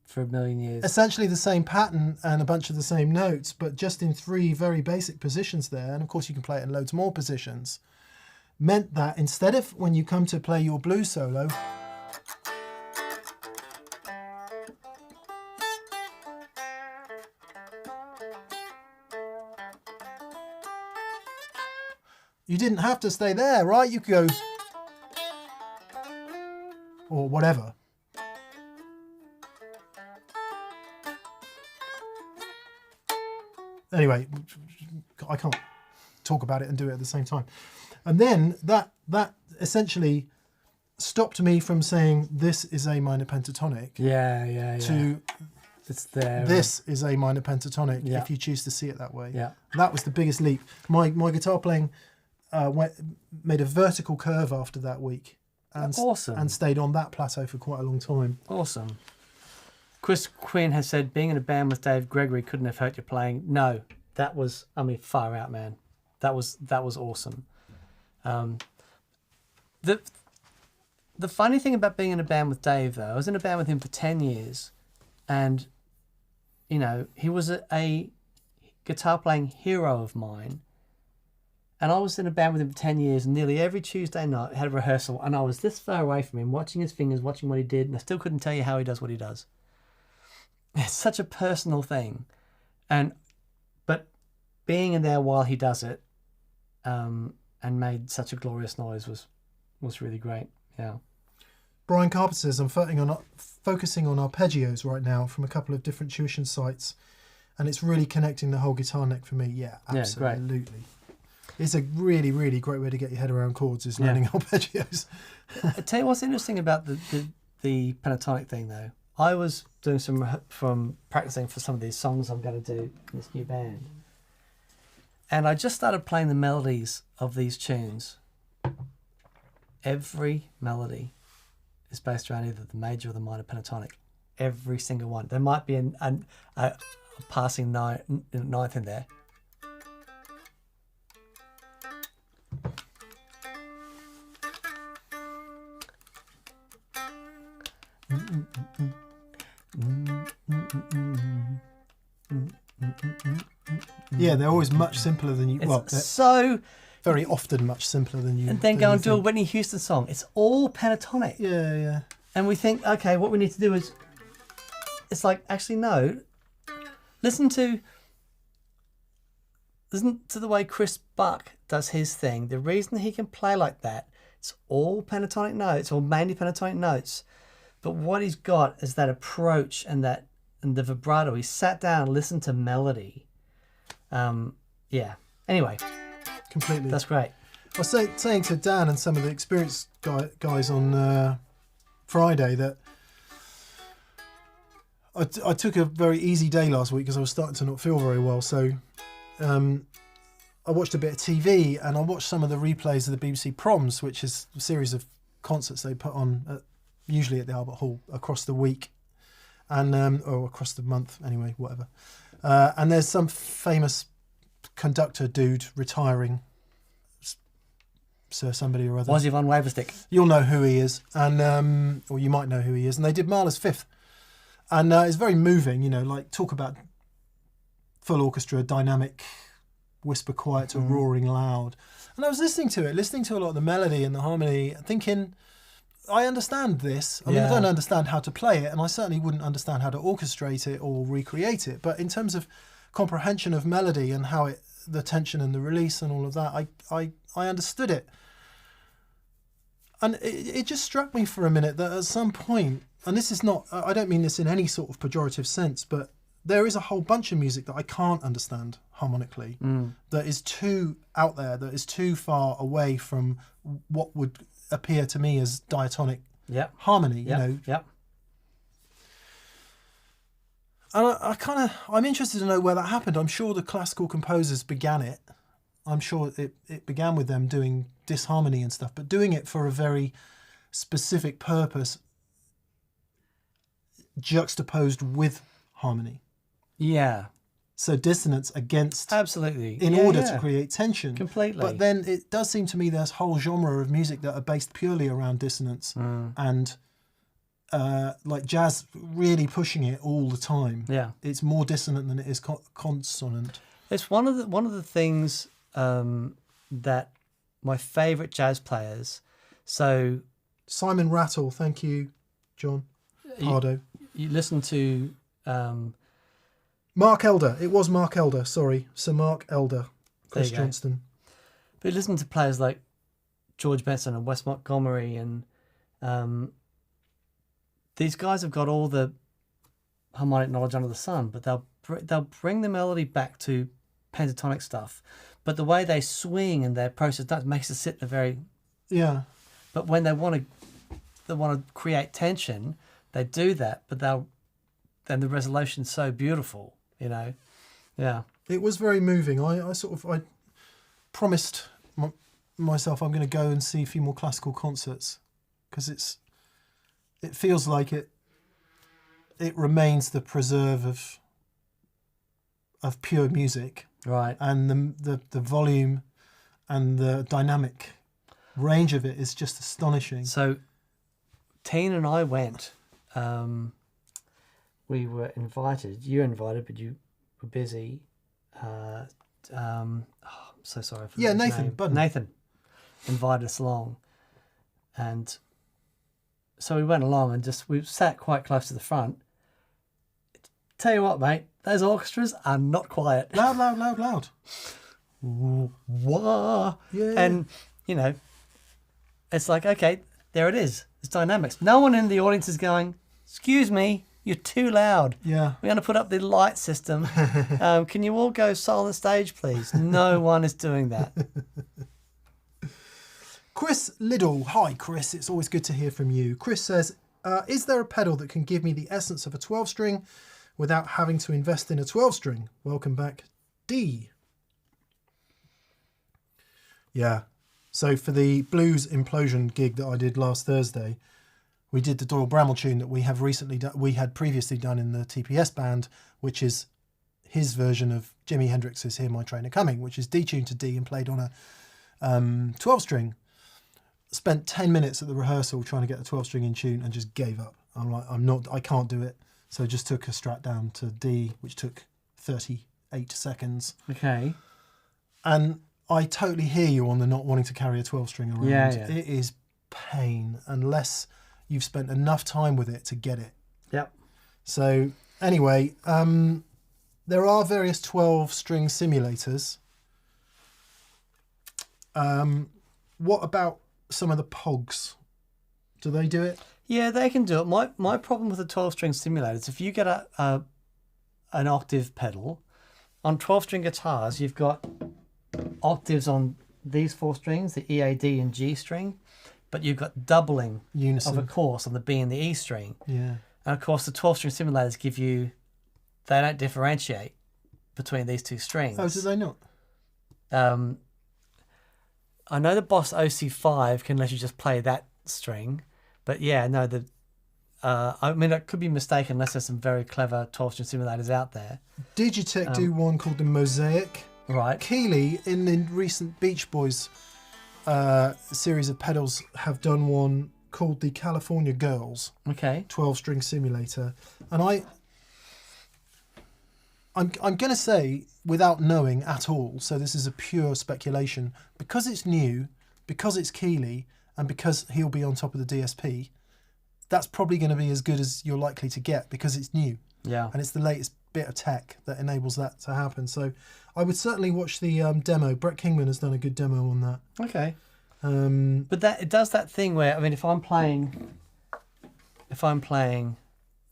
for a million years. essentially the same pattern and a bunch of the same notes, but just in 3 very basic positions there, and of course you can play it in loads more positions, meant that instead of when you come to play your blues solo, you didn't have to stay there, right? You could go, or whatever. Anyway, I can't talk about it and do it at the same time. And then that essentially stopped me from saying this is A minor pentatonic Yeah. to It's there. this is A minor pentatonic, Yeah. if you choose to see it that way. Yeah. That was the biggest leap. My guitar playing made a vertical curve after that week. And, Awesome. and stayed on that plateau for quite a long time. Awesome. Chris Quinn has said being in a band with Dave Gregory couldn't have hurt your playing. No, that was, far out, man. That was awesome. The funny thing about being in a band with Dave, though, I was in a band with him for 10 years, and he was a guitar playing hero of mine. And I was in a band with him for 10 years, and nearly every Tuesday night we had a rehearsal, and I was this far away from him, watching his fingers, watching what he did, and I still couldn't tell you how he does what he does. It's such a personal thing. But being in there while he does it, and made such a glorious noise was really great. Yeah. Brian Carpenter says, I'm focusing on arpeggios right now from a couple of different tuition sites, and it's really connecting the whole guitar neck for me. Yeah, absolutely. Great. It's a really, really great way to get your head around chords, is learning arpeggios. I tell you what's interesting about the pentatonic thing, though. I was doing from practicing for some of these songs I'm going to do in this new band, and I just started playing the melodies of these tunes. Every melody is based around either the major or the minor pentatonic. Every single one. There might be a passing ninth in there. Yeah, they're always much simpler than you. It's so very often much simpler than you. And then go and do a Whitney Houston song. It's all pentatonic. Yeah. And we think, okay, what we need to do is, it's like, actually no. Listen to the way Chris Buck does his thing. The reason he can play like that, it's all pentatonic notes, or mainly pentatonic notes. But what he's got is that approach and the vibrato. He sat down and listened to melody. Yeah. Anyway. Completely. That's great. I was saying to Dan and some of the experienced guys on Friday that I took a very easy day last week because I was starting to not feel very well. So I watched a bit of TV, and I watched some of the replays of the BBC Proms, which is a series of concerts they put on usually at the Albert Hall across the week, and or across the month anyway, whatever. And there's some famous conductor dude retiring, Sir somebody or other. Wazzy von Waverstick. You'll know who he is, and or you might know who he is. And they did Mahler's Fifth, and it's very moving. Like talk about full orchestra, dynamic, whisper quiet to roaring loud. And I was listening to a lot of the melody and the harmony, thinking, I understand this. I mean, I don't understand how to play it, and I certainly wouldn't understand how to orchestrate it or recreate it. But in terms of comprehension of melody and how the tension and the release and all of that, I understood it. And it just struck me for a minute that at some point, and this is not, I don't mean this in any sort of pejorative sense, but there is a whole bunch of music that I can't understand harmonically, that is too out there, that is too far away from what would appear to me as diatonic harmony, you know. Yep. And I'm interested to know where that happened. I'm sure the classical composers began it. I'm sure it began with them doing disharmony and stuff, but doing it for a very specific purpose, juxtaposed with harmony. Yeah. So dissonance against, absolutely, in order to create tension. Completely. But then it does seem to me there's whole genre of music that are based purely around dissonance and like jazz really pushing it all the time. Yeah. It's more dissonant than it is consonant. It's one of the things that my favourite jazz players. So Simon Rattle, thank you, John Pardo. You listen to Mark Elder. It was Mark Elder. Sorry, Sir Mark Elder. Chris Johnston. But you listen to players like George Benson and Wes Montgomery, and these guys have got all the harmonic knowledge under the sun, but they'll bring the melody back to pentatonic stuff. But the way they swing and their process that makes it sit in a very But when they want to create tension, they do that. But then the resolution's so beautiful, you know. Yeah. It was very moving. I promised myself I'm going to go and see a few more classical concerts, because it feels like it remains the preserve of pure music, right? And the volume and the dynamic range of it is just astonishing. So Teen and I went. We were invited. You were invited, but you were busy. I'm so sorry for Nathan. Nathan invited us along, and so we went along and we sat quite close to the front. Tell you what, mate, those orchestras are not quiet. Loud. Wah. Yeah. And you know, it's like, okay, there it is. It's dynamics. No one in the audience is going, "Excuse me, you're too loud. Yeah. We're going to put up the light system. Can you all go silent stage, please?" No one is doing that. Chris Liddell. Hi, Chris. It's always good to hear from you. Chris says, is there a pedal that can give me the essence of a 12-string without having to invest in a 12-string? Welcome back, D. Yeah. So for the Blues Implosion gig that I did last Thursday, we did the Doyle Bramall tune that we had previously done in the TPS band, which is his version of Jimi Hendrix's Hear My Trainer Coming, which is D-tuned to D and played on a 12-string. Spent 10 minutes at the rehearsal trying to get the 12-string in tune and just gave up. I'm like, I can't do it. So just took a strat down to D, which took 38 seconds. Okay. And I totally hear you on the not wanting to carry a 12-string around. Yeah. It is pain unless you've spent enough time with it to get it. Yep. So anyway, there are various 12-string simulators. What about some of the Pogs? Do they do it? Yeah, they can do it. My problem with the 12-string simulator is if you get an octave pedal, on 12-string guitars, you've got octaves on these 4 strings, the E, A, D, and G string, but you've got doubling unison of a course on the B and the E string. Yeah. And of course, the 12-string simulators they don't differentiate between these 2 strings. Oh, do they not? I know the Boss OC5 can let you just play that string, but yeah, no, I mean, I could be mistaken unless there's some very clever 12-string simulators out there. Digitech do one called the Mosaic. Right. Keeley, in the recent Beach Boys series of pedals, have done one called the California Girls. Okay. 12-string simulator. And I'm going to say, without knowing at all, so this is a pure speculation, because it's new, because it's Keeley, and because he'll be on top of the DSP, that's probably going to be as good as you're likely to get because it's new. Yeah. And it's the latest bit of tech that enables that to happen. So I would certainly watch the demo. Brett Kingman has done a good demo on that. Okay. But that it does that thing where, I mean, if I'm playing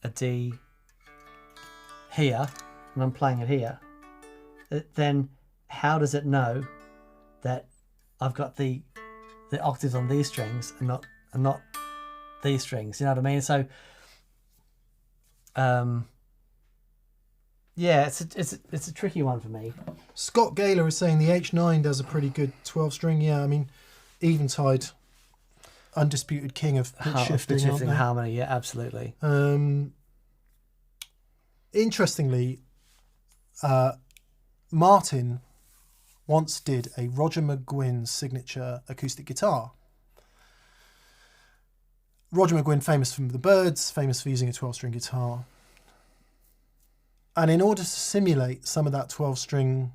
a D here and I'm playing it here, then how does it know that I've got the octaves on these strings and not these strings? You know what I mean? So yeah, it's a tricky one for me. Scott Gaylor is saying the H9 does a pretty good 12-string. Yeah, I mean, Eventide, undisputed king of pitch shifting, Shifting harmony. Yeah, absolutely. Interestingly, Martin once did a Roger McGuinn signature acoustic guitar. Roger McGuinn, famous for the Byrds, famous for using a 12-string guitar. And in order to simulate some of that 12-string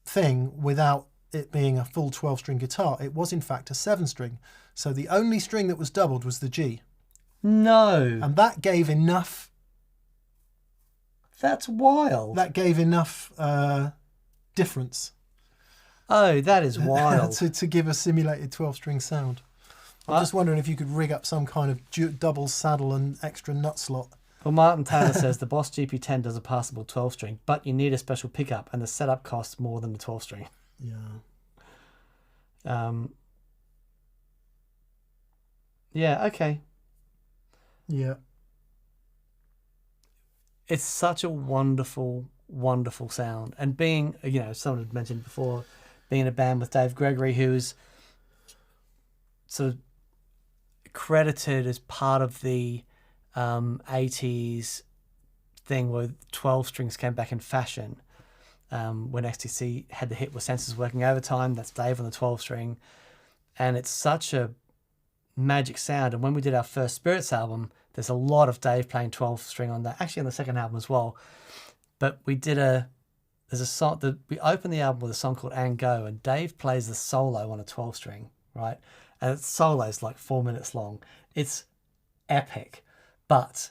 thing without it being a full 12-string guitar, it was in fact a 7-string. So the only string that was doubled was the G. No. And that gave enough... That's wild. That gave enough difference. Oh, that is wild. to give a simulated 12-string sound. I'm just wondering if you could rig up some kind of double saddle and extra nut slot. Well, Martin Taylor says the Boss GP10 does a passable 12-string, but you need a special pickup, and the setup costs more than the 12-string. Yeah. Yeah. Okay. Yeah. It's such a wonderful, wonderful sound, and being, someone had mentioned before, being in a band with Dave Gregory, who's sort of credited as part of the 80s thing where 12 strings came back in fashion, when XTC had the hit with Sensors Working Overtime. That's Dave on the 12 string, and it's such a magic sound. And when we did our first Spirits album, there's a lot of Dave playing 12 string on that, actually on the second album as well. But we did there's a song that we opened the album with a song called And Go, and Dave plays the solo on a 12 string, right? And the solo is like 4 minutes long. It's epic. But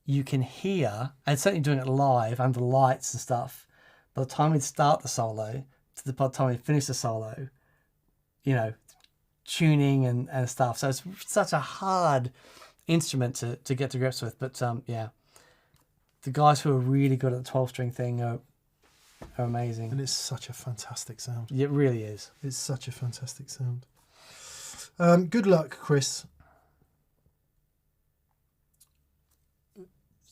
you can hear, and certainly doing it live under lights and stuff, by the time we'd start the solo to the time we finish the solo, tuning and stuff. So it's such a hard instrument to get to grips with. But yeah, the guys who are really good at the 12-string thing are amazing. And it's such a fantastic sound. It really is. It's such a fantastic sound. Good luck, Chris.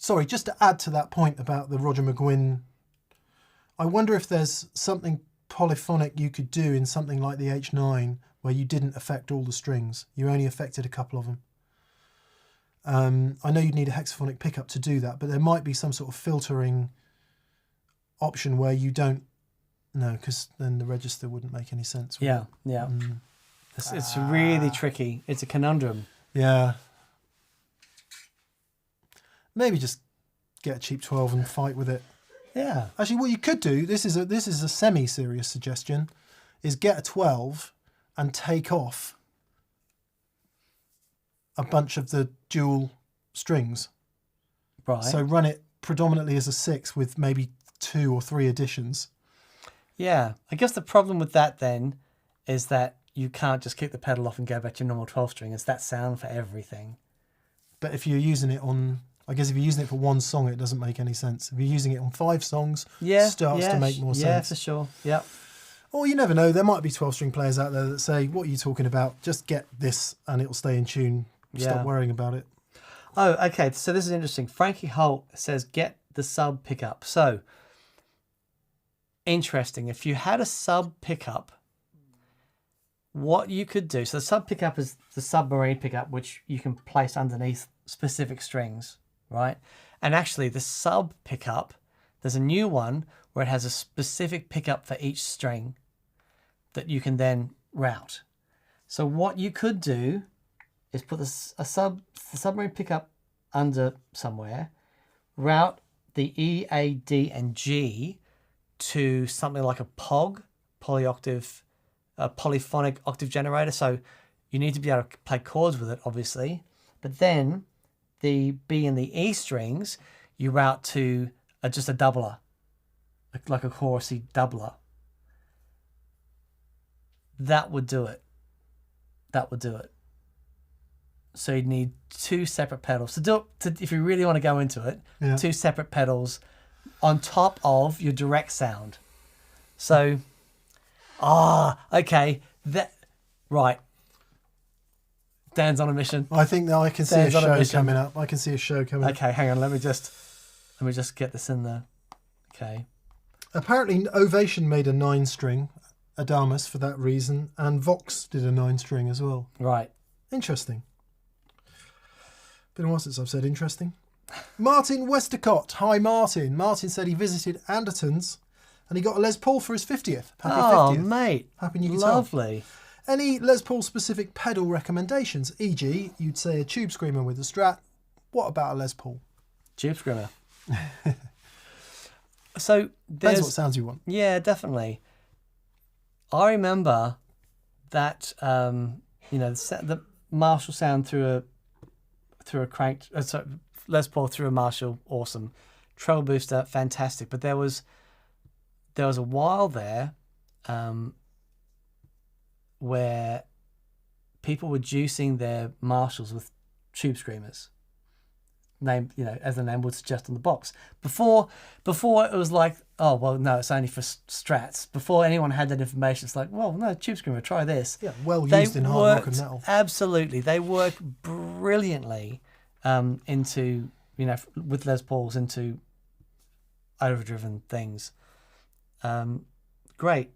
Sorry, just to add to that point about the Roger McGuinn, I wonder if there's something polyphonic you could do in something like the H9 where you didn't affect all the strings. You only affected a couple of them. I know you'd need a hexaphonic pickup to do that, but there might be some sort of filtering option where you don't... No, because then the register wouldn't make any sense. Yeah. It's really tricky. It's a conundrum. Yeah. Maybe just get a cheap 12 and fight with it. Yeah. Actually, what you could do, this is a semi-serious suggestion, is get a 12 and take off a bunch of the dual strings. Right. So run it predominantly as a 6 with maybe 2 or 3 additions. Yeah. I guess the problem with that then is that you can't just kick the pedal off and go back to your normal 12 string. It's that sound for everything. But if you're using it on... I guess if you're using it for one song, it doesn't make any sense. If you're using it on 5 songs, it starts to make more sense. Yeah, for sure. Yep. Or you never know. There might be 12-string players out there that say, what are you talking about? Just get this and it'll stay in tune. Stop worrying about it. Oh, okay. So this is interesting. Frankie Holt says, get the sub pickup. So, interesting. If you had a sub pickup, what you could do... So the sub pickup is the submarine pickup, which you can place underneath specific strings. Right? And actually the sub pickup, there's a new one where it has a specific pickup for each string that you can then route. So what you could do is put the submarine pickup under somewhere, route the E, A, D, and G to something like a POG, polyphonic octave generator. So you need to be able to play chords with it, obviously. But then the B and the E strings, you route to just a doubler, like a chorusy doubler. That would do it. So you'd need two separate pedals to do it. If you really want to go into it, two separate pedals on top of your direct sound. So, okay, right. Dan's on a mission. I think that I can see a show coming up. I can see a show coming up. Okay, hang on. Let me just get this in there. Okay. Apparently, Ovation made a 9-string Adamus for that reason, and Vox did a 9-string as well. Right. Interesting. Been a while since I've said interesting. Martin Westacott. Hi, Martin. Martin said he visited Anderton's and he got a Les Paul for his 50th. Happy 50th. Mate. Happy new guitar. Lovely. Any Les Paul specific pedal recommendations? E.g., you'd say a Tube Screamer with a Strat. What about a Les Paul? Tube Screamer. So depends what sounds you want. Yeah, definitely. I remember that the Marshall sound through a cranked Les Paul through a Marshall, awesome. Treble booster, fantastic. But there was a while there where people were juicing their Marshalls with Tube Screamers. Name, as the name would suggest on the box. Before it was like, oh well, no, it's only for Strats. Before anyone had that information, it's like, well, no, Tube Screamer, try this. Yeah, well used in hard rock and metal. Absolutely, they work brilliantly into with Les Pauls into overdriven things. Great.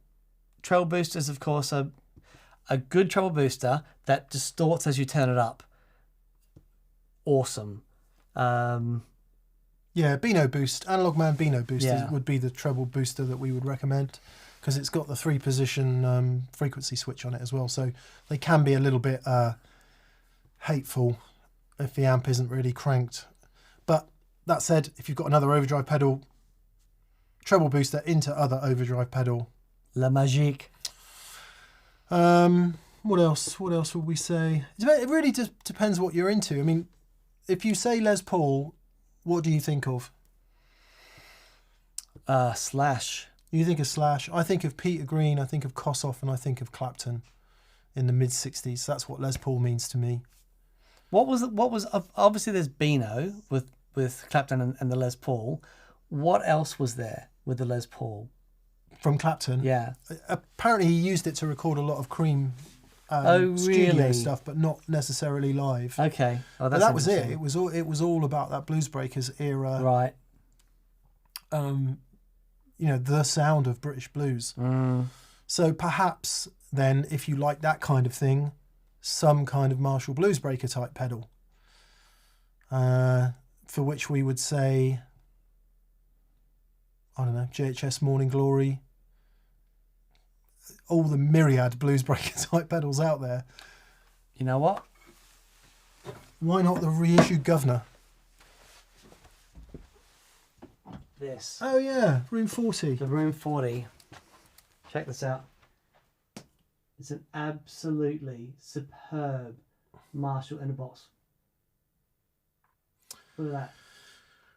Treble boosters, of course, are a good treble booster that distorts as you turn it up. Awesome. Beano Boost, Analog Man Beano Boost would be the treble booster that we would recommend, because it's got the 3-position frequency switch on it as well, so they can be a little bit hateful if the amp isn't really cranked. But that said, if you've got another overdrive pedal, treble booster into other overdrive pedal. La Magique. What else would we say? It really just depends what you're into. I mean, if you say Les Paul, what do you think of? Slash. You think of Slash. I think of Peter Green, I think of Kossoff, and I think of Clapton in the mid-60s. That's what Les Paul means to me. What was obviously there's Beano with Clapton and the Les Paul. What else was there with the Les Paul? From Clapton? Yeah. Apparently he used it to record a lot of Cream studio stuff, but not necessarily live. Okay. Oh, but that was it. It was all about that Blues Breakers era. Right. The sound of British blues. So perhaps then, if you like that kind of thing, some kind of Marshall Blues Breaker type pedal, for which we would say, I don't know, JHS Morning Glory, all the myriad Blues Breaker type pedals out there. You know what? Why not the reissued Governor? This. Oh yeah, Room 40. The Room 40. Check this out. It's an absolutely superb Marshall in a box. Look at that.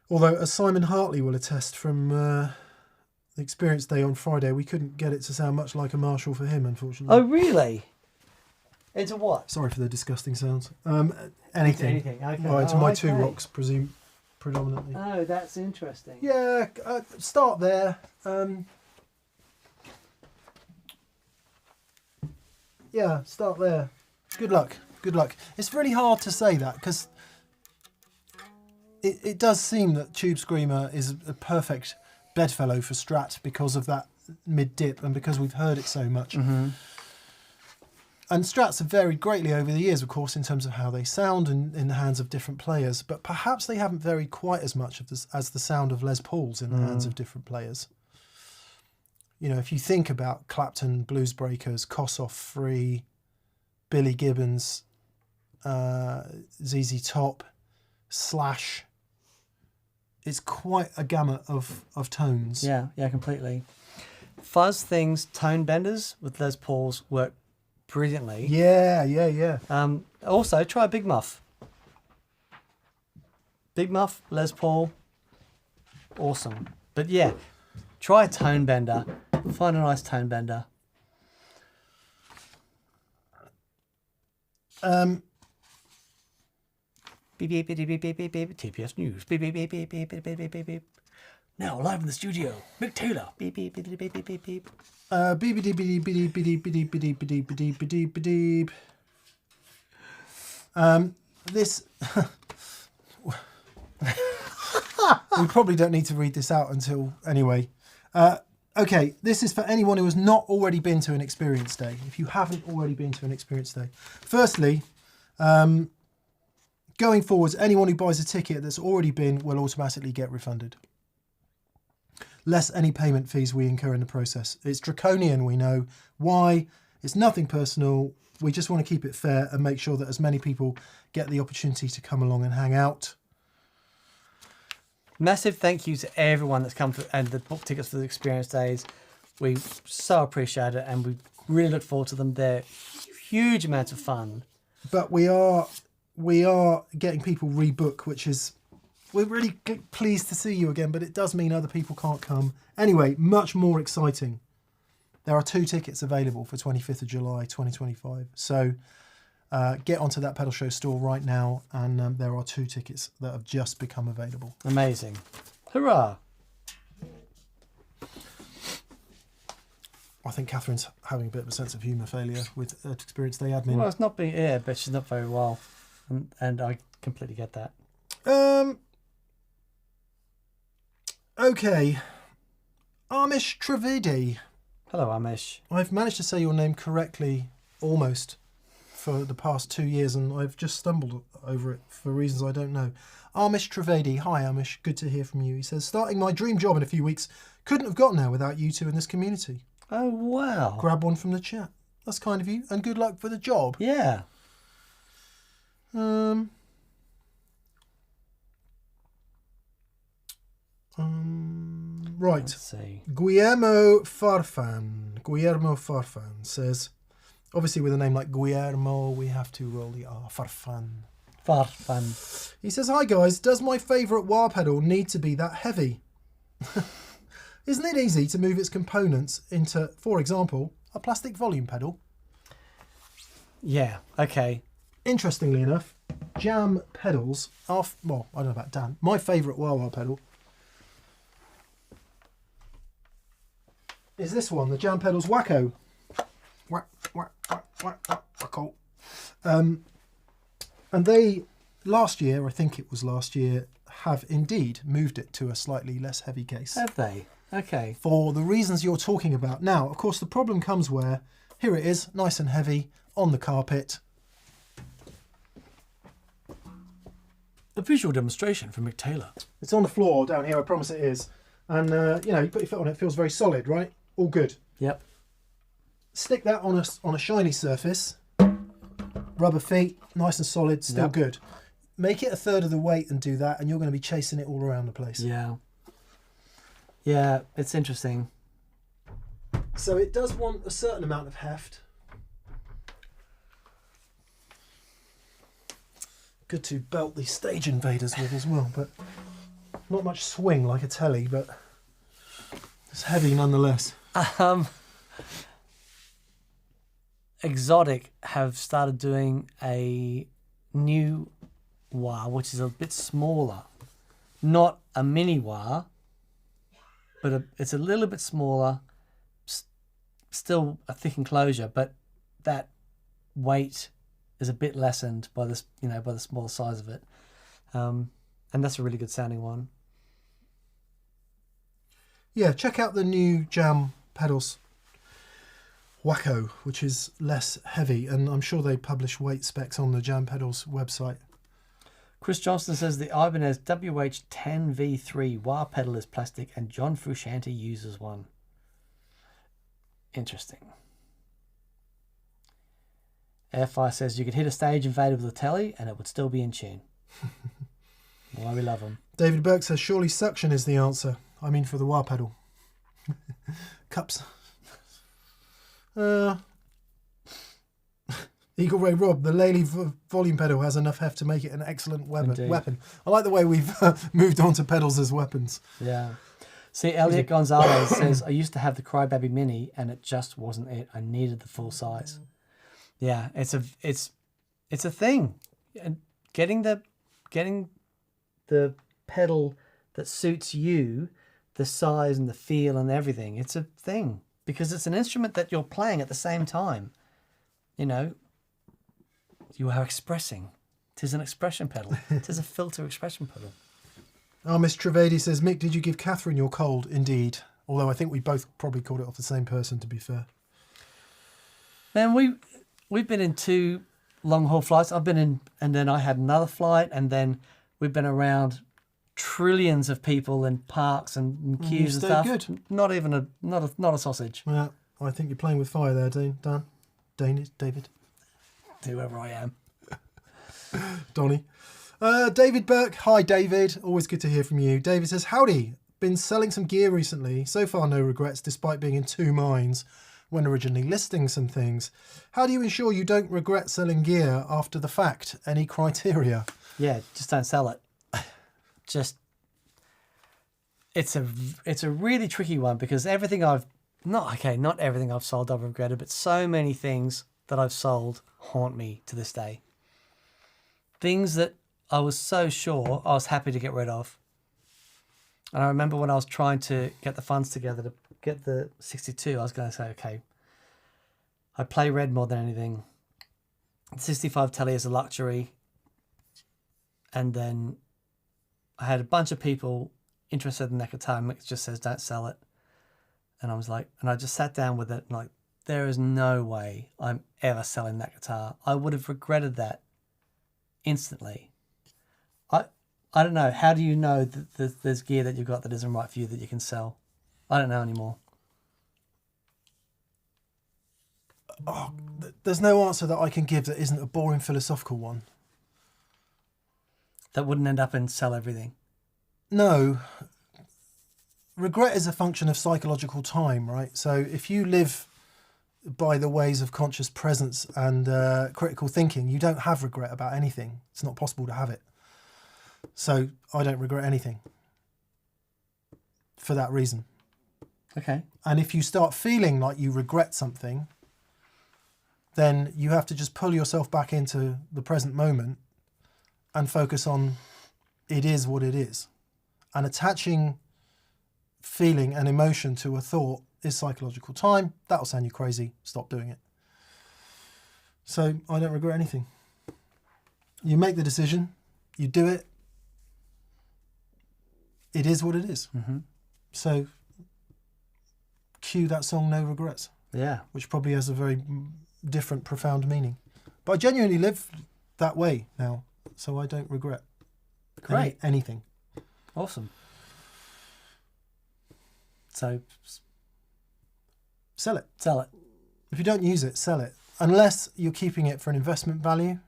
Although, as Simon Hartley will attest from the experience day on Friday, we couldn't get it to sound much like a Marshall for him, unfortunately. Oh, really? Into what? Sorry for the disgusting sounds. Anything. Okay. To my two rocks, predominantly. Oh, that's interesting. Yeah, start there. Start there. Good luck. It's really hard to say that, because it does seem that Tube Screamer is a perfect bedfellow for Strat because of that mid-dip and because we've heard it so much. Mm-hmm. And Strats have varied greatly over the years, of course, in terms of how they sound in the hands of different players, but perhaps they haven't varied quite as much as the sound of Les Pauls in the hands of different players. If you think about Clapton, Blues Breakers, Kossoff, Free, Billy Gibbons, ZZ Top, Slash, it's quite a gamut of tones. Yeah, completely. Fuzz Things tone benders with Les Pauls work brilliantly. Yeah. Also, try Big Muff. Big Muff, Les Paul, awesome. But yeah, try a tone bender. Find a nice tone bender. Beep, beep, beep, beep, beep, beep, beep, TPS News. Beep, beep, beep, beep, beep, beep, beep, beep, beep, beep. Now live in the studio, Mick Taylor. Beep, beep, beep, beep, beep, beep, beep. Beep, beep, beep, beep, beep, beep, beep, beep, beep, beep, beep, beep, beep. This... We probably don't need to read this out until... Anyway. Okay, this is for anyone who has not already been to an experience day. If you haven't already been to an experience day. Firstly, going forwards, anyone who buys a ticket that's already been will automatically get refunded. Less any payment fees we incur in the process. It's draconian, we know. Why? It's nothing personal. We just want to keep it fair and make sure that as many people get the opportunity to come along and hang out. Massive thank you to everyone that's come to, and that booked tickets for the experience days. We so appreciate it, and we really look forward to them. They're huge amounts of fun. But we are getting people rebook, which is, we're really pleased to see you again, but it does mean other people can't come. Anyway, much more exciting. There are 2 tickets available for 25th of July 2025. So get onto that Pedal Show store right now, and there are 2 tickets that have just become available. Amazing. Hurrah. I think Catherine's having a bit of a sense of humour failure with Experience Day admin. Well, it's not being, yeah, but she's not very well. And I completely get that. Okay. Amish Trivedi. Hello, Amish. I've managed to say your name correctly almost for the past 2 years, and I've just stumbled over it for reasons I don't know. Amish Trivedi. Hi, Amish. Good to hear from you. He says, starting my dream job in a few weeks. Couldn't have gotten there without you two in this community. Oh, wow. Grab one from the chat. That's kind of you. And good luck for the job. Yeah. Right. Let's see. Guillermo Farfan says, obviously with a name like Guillermo, we have to roll the R. Farfan. He says, hi guys, does my favourite wah pedal need to be that heavy? Isn't it easy to move its components into, for example, a plastic volume pedal? Yeah, okay. Interestingly enough, jam pedals are, well, I don't know about Dan, my favourite wah-wah pedal is this one, the Jam Pedals Wacko. Wacko. And they, last year, I think it was last year, have indeed moved it to a slightly less heavy case. Have they? Okay. For the reasons you're talking about. Now, of course, the problem comes where, here it is, nice and heavy, on the carpet. A visual demonstration from Mick Taylor. It's on the floor down here, I promise it is. And, you know, you put your foot on it, it feels very solid, right? All good. Yep. Stick that on a shiny surface. Rubber feet, nice and solid, still good. Make it a third of the weight and do that, and you're going to be chasing it all around the place. Yeah. Yeah, it's interesting. So it does want a certain amount of heft. Good to belt these stage invaders with as well, but not much swing like a telly, but it's heavy nonetheless. Exotic have started doing a new wah, which is a bit smaller. Not a mini wah, but it's a little bit smaller. Still a thick enclosure, but that weight is a bit lessened by this, you know, by the smaller size of it. And that's a really good sounding one. Yeah, check out the new Jam Pedals Wacko, which is less heavy, and I'm sure they publish weight specs on the Jam Pedals website. Chris Johnston says the Ibanez WH10V3 wah pedal is plastic and John Frusciante uses one. Interesting. Airfire says you could hit a stage invader with a telly and it would still be in tune. Why we love them. David Burke says, surely suction is the answer. I mean, for the wah pedal. Cups. Eagle Ray Rob, the Lely volume pedal has enough heft to make it an excellent weapon. I like the way we've moved on to pedals as weapons. Yeah. See, Elliot Gonzalez says, I used to have the Crybaby Mini and it just wasn't it. I needed the full size. Yeah, it's a thing. And getting the pedal that suits you, the size and the feel and everything, it's a thing. Because it's an instrument that you're playing at the same time. You know, you are expressing. Tis an expression pedal. Tis a filter expression pedal. Oh, Miss Trivedi says, Mick, did you give Catherine your cold? Indeed. Although I think we both probably called it off the same person, to be fair. Man, we've been in 2 long-haul flights. I've been in, and then I had another flight, and then we've been around trillions of people in parks and queues and stuff. Good. Not even not a sausage. Yeah, I think you're playing with fire there, David. Whoever I am. Donnie. David Burke. Hi, David. Always good to hear from you. David says, howdy. Been selling some gear recently. So far, no regrets, despite being in 2 minds when originally listing some things. How do you ensure you don't regret selling gear after the fact? Any criteria? Yeah, just don't sell it. It's a really tricky one because everything not everything I've sold I've regretted, but so many things that I've sold haunt me to this day. Things that I was so sure I was happy to get rid of. And I remember when I was trying to get the funds together to get the 62, I was going to say, okay, I play red more than anything. The 65 telly is a luxury. And then I had a bunch of people interested in that guitar. Mick just says, don't sell it. And I was like, and I just sat down with it and like, there is no way I'm ever selling that guitar. I would have regretted that instantly. I don't know. How do you know that there's gear that you've got that isn't right for you that you can sell? I don't know anymore. Oh, there's no answer that I can give that isn't a boring philosophical one. That wouldn't end up in sell everything. No. Regret is a function of psychological time, right? So if you live by the ways of conscious presence and critical thinking, you don't have regret about anything. It's not possible to have it. So I don't regret anything for that reason. Okay. And if you start feeling like you regret something, then you have to just pull yourself back into the present moment and focus on it is what it is. And attaching feeling and emotion to a thought is psychological time. That'll sound you crazy. Stop doing it. So I don't regret anything. You make the decision, you do it. It is what it is. Mm-hmm. So cue that song No Regrets. Yeah. Which probably has a very different, profound meaning. But I genuinely live that way now. So I don't regret anything. Awesome. So sell it. Sell it. If you don't use it, sell it. Unless you're keeping it for an investment value.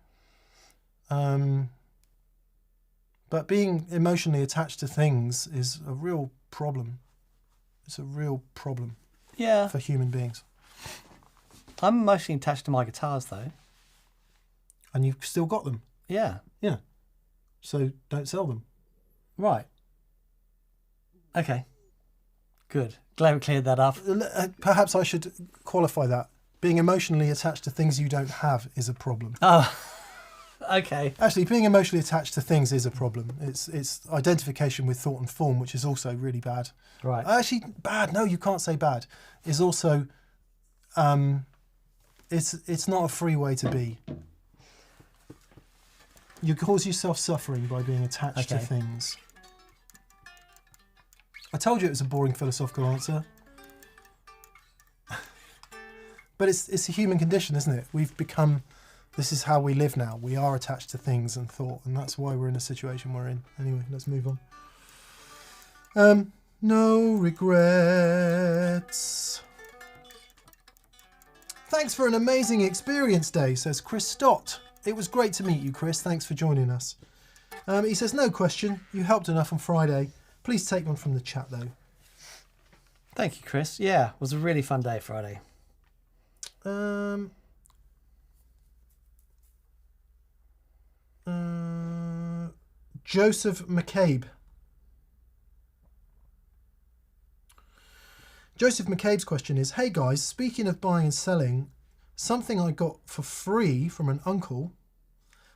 But being emotionally attached to things is a real problem. It's a real problem. Yeah. For human beings. I'm emotionally attached to my guitars though. And you've still got them. Yeah. Yeah. So don't sell them. Right. Okay. Good. Glad we cleared that up. Perhaps I should qualify that. Being emotionally attached to things you don't have is a problem. Oh, okay. Actually, being emotionally attached to things is a problem. It's identification with thought and form, which is also really bad. Right. Actually, bad. No, you can't say bad. Is also, it's not a free way to be. You cause yourself suffering by being attached to things. I told you it was a boring philosophical answer. But it's a human condition, isn't it? We've become, this is how we live now. We are attached to things and thought, and that's why we're in a situation we're in. Anyway, let's move on. No regrets. Thanks for an amazing experience day, says Chris Stott. It was great to meet you, Chris. Thanks for joining us. He says, no question. You helped enough on Friday. Please take one from the chat, though. Thank you, Chris. Yeah, it was a really fun day Friday. Joseph McCabe. Joseph McCabe's question is, hey guys, speaking of buying and selling, something I got for free from an uncle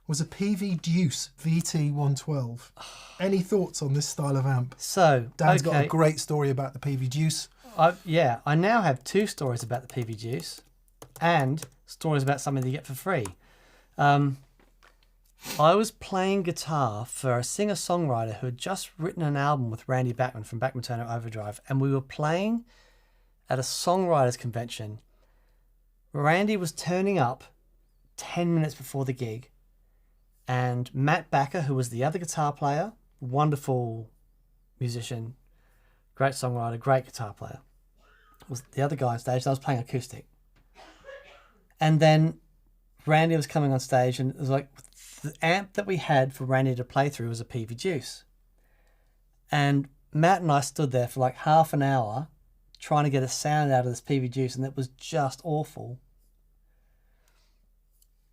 was a Peavey Deuce VT112. Any thoughts on this style of amp? So, Dan's got a great story about the Peavey Deuce. I now have 2 stories about the Peavey Deuce and stories about something you get for free. I was playing guitar for a singer-songwriter who had just written an album with Randy Bachman from Bachman Turner Overdrive, and we were playing at a songwriters convention. Randy was turning up 10 minutes before the gig, and Matt Backer, who was the other guitar player, wonderful musician, great songwriter, great guitar player, was the other guy on stage. I was playing acoustic. And then Randy was coming on stage, and it was like the amp that we had for Randy to play through was a Peavey Deuce. And Matt and I stood there for like half an hour trying to get a sound out of this Peavey Deuce, and it was just awful.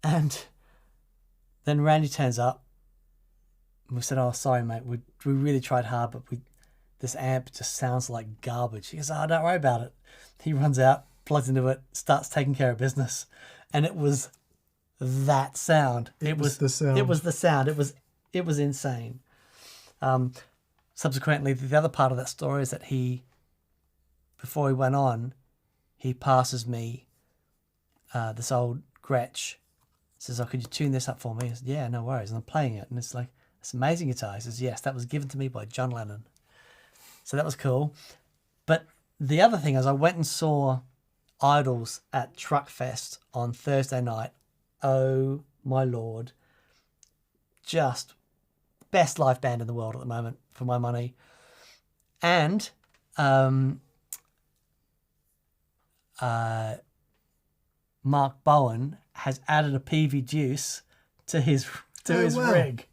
And then Randy turns up, and we said, oh, sorry, mate, we really tried hard, but this amp just sounds like garbage. He goes, oh, don't worry about it. He runs out, plugs into it, starts taking care of business. And it was that sound. It was the sound. It was the sound. It was insane. Subsequently, the other part of that story is that before he went on, he passes me this old Gretsch. Says, oh, could you tune this up for me? I said, yeah, no worries. And I'm playing it, and it's like, it's an amazing guitar. He says, yes, that was given to me by John Lennon. So that was cool. But the other thing is I went and saw Idols at Truckfest on Thursday night. Oh, my Lord. Just best live band in the world at the moment, for my money. And Mark Bowen has added a Peavey Deuce to his rig.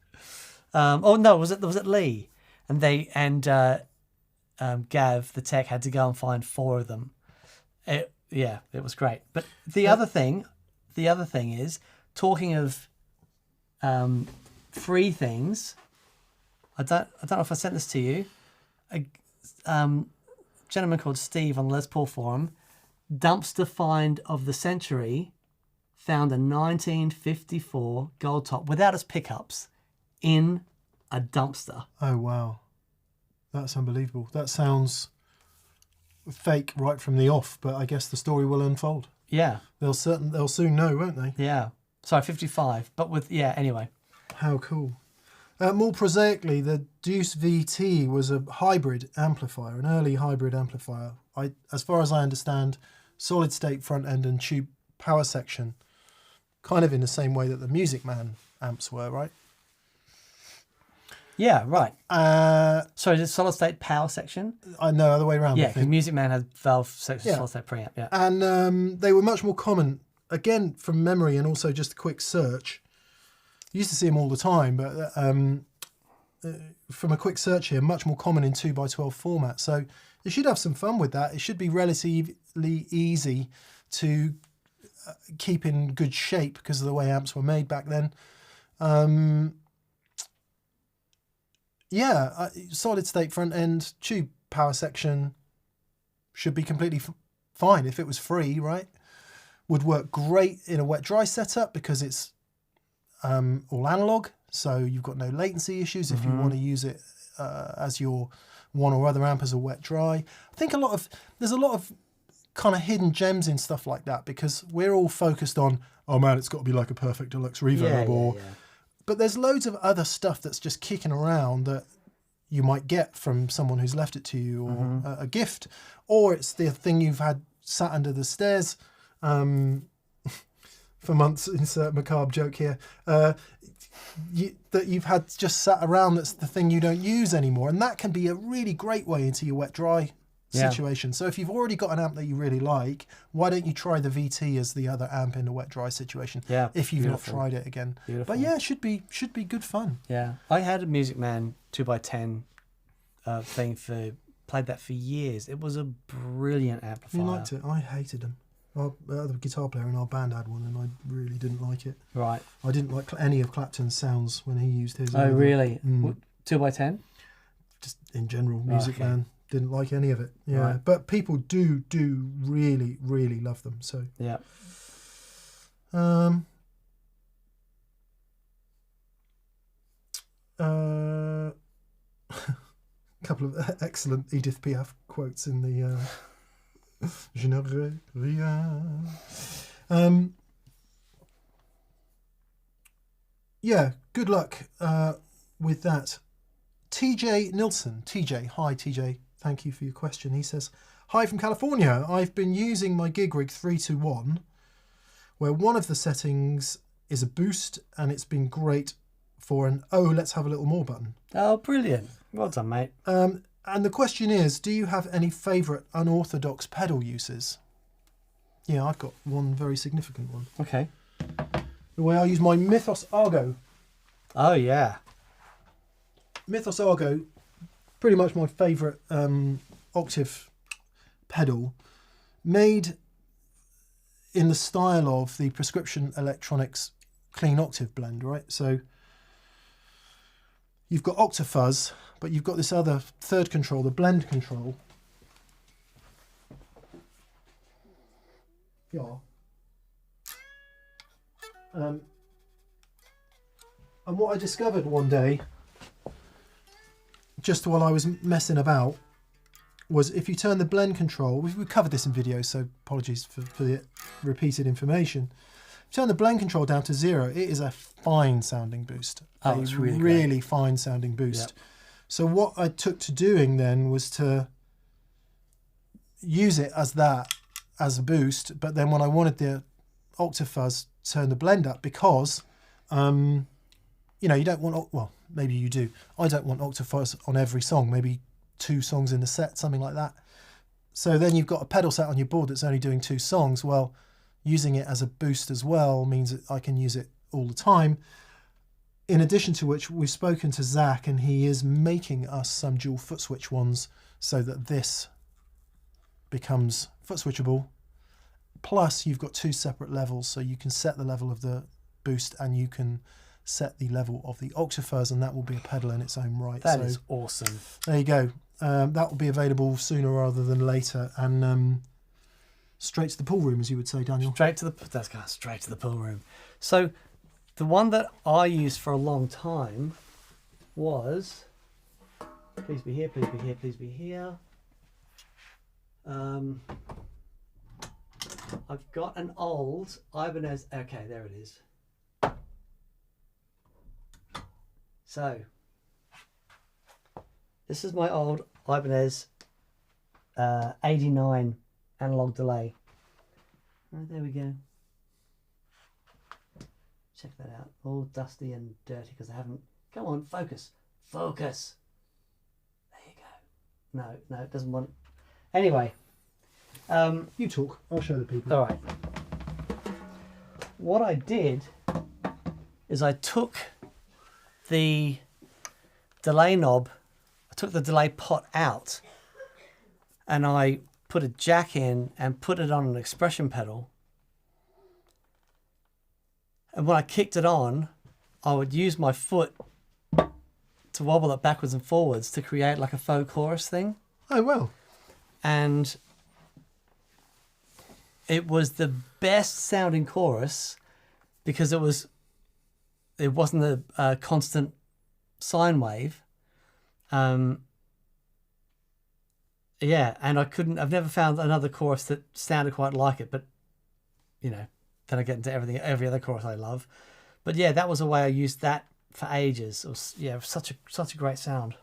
Was it Lee? And Gav, the tech, had to go and find 4 of them. It was great. But the other thing is, talking of free things, I don't know if I sent this to you. A gentleman called Steve on the Les Paul forum, dumpster find of the century, found a 1954 Gold Top without its pickups in a dumpster. Oh, wow. That's unbelievable. That sounds fake right from the off, but I guess the story will unfold. Yeah. They'll soon know, won't they? Yeah. Sorry, 55. But anyway. How cool. More prosaically, the Deuce VT was a hybrid amplifier, an early hybrid amplifier. As far as I understand, solid state front end and tube power section, kind of in the same way that the Music Man amps were, right? Yeah, right. Sorry, the solid state power section? No, other way around. Yeah, because Music Man had valve section, Yeah. solid state preamp. Yeah. And they were much more common, again, from memory and also just a quick search. You used to see them all the time, but from a quick search here, much more common in 2x12 format. So you should have some fun with that. It should be relatively easy to keep in good shape because of the way amps were made back then. Solid state front end, tube power section should be completely fine if it was free, right? Would work great in a wet dry setup because it's all analog, so you've got no latency issues if you want to use it as your one or other amp as a wet dry. I think there's a lot of kind of hidden gems in stuff like that because we're all focused on, oh man, it's got to be like a perfect deluxe reverb but there's loads of other stuff that's just kicking around that you might get from someone who's left it to you, or a gift, or it's the thing you've had sat under the stairs for months. Insert macabre joke here. That you've had just sat around. That's the thing you don't use anymore, and that can be a really great way into your wet dry Yeah. situation. So if you've already got an amp that you really like, why don't you try the VT as the other amp in the wet dry situation? Yeah, If you've beautiful. not tried it again. Beautiful. But yeah, it should be good fun. Yeah, I had a Music Man 2x10 thing played that for years. It was a brilliant amplifier. You liked it? I hated them. The other guitar player in our band had one, and I really didn't like it. Right. I didn't like any of Clapton's sounds when he used his. Oh, either. really? 2x10? Just in general, Music okay. Man didn't like any of it. Yeah, Right. but people do really love them. So Yeah. Couple of excellent Edith Piaf quotes in the Je n'aurais rien. Yeah, good luck with that. TJ Nilsson. TJ, hi TJ, thank you for your question. He says, hi from California. I've been using my gig rig 321, where one of the settings is a boost, and it's been great for an let's have a little more button. Oh, brilliant. Well done, mate. And the question is, do you have any favourite unorthodox pedal uses? Yeah, I've got one very significant one. Okay. The way I use my Mythos Argo. Oh, yeah. Mythos Argo, pretty much my favourite octave pedal, made in the style of the Prescription Electronics Clean Octave blend, right? So you've got Octafuzz, but you've got this other third control, the blend control. Yeah. And what I discovered one day, just while I was messing about, was if you turn the blend control, we've covered this in videos, so apologies for the repeated information. Turn the blend control down to 0, it is a fine sounding boost. Oh, it's really fine sounding boost. Yep. So what I took to doing then was to use it as a boost, but then when I wanted the Octafuzz, turn the blend up, because you know, you don't want, well, maybe you do. I don't want Octafuzz on every song, maybe 2 songs in the set, something like that. So then you've got a pedal set on your board that's only doing 2 songs. Well, using it as a boost as well means that I can use it all the time. In addition to which, we've spoken to Zach, and he is making us some dual foot switch ones so that this becomes foot switchable. Plus, you've got 2 separate levels, so you can set the level of the boost and you can set the level of the Octafuzz, and that will be a pedal in its own right. That is awesome. There you go. That will be available sooner rather than later, and straight to the pool room, as you would say, Daniel. Straight to the pool room. So the one that I used for a long time was, please be here, please be here, please be here. I've got an old Ibanez. Okay, there it is. So this is my old Ibanez 89 analog delay. Right, there we go. Check that out. All dusty and dirty because I haven't. Come on, focus. Focus. There you go. No, it doesn't want. Anyway. You talk. I'll show the people. All right. What I did is I took the delay knob, I took the delay pot out, and I put a jack in and put it on an expression pedal. And when I kicked it on, I would use my foot to wobble it backwards and forwards to create like a faux chorus thing. Oh, well. And it was the best sounding chorus because it wasn't a constant sine wave. Yeah, and I've never found another chorus that sounded quite like it, but you know, then I get into every other chorus I love. But yeah, that was a way I used that for ages. It was, yeah, such a great sound.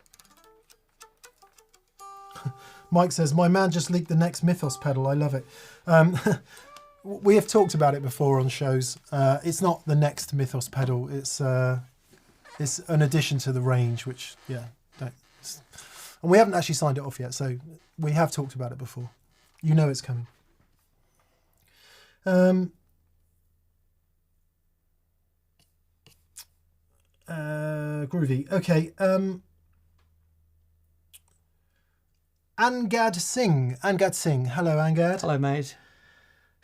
Mike says, my man just leaked the next Mythos pedal. I love it. We have talked about it before on shows. It's not the next Mythos pedal. It's an addition to the range, which, yeah, And we haven't actually signed it off yet, so we have talked about it before. You know it's coming. Groovy. Okay. Angad Singh. Hello, Angad. Hello, mate.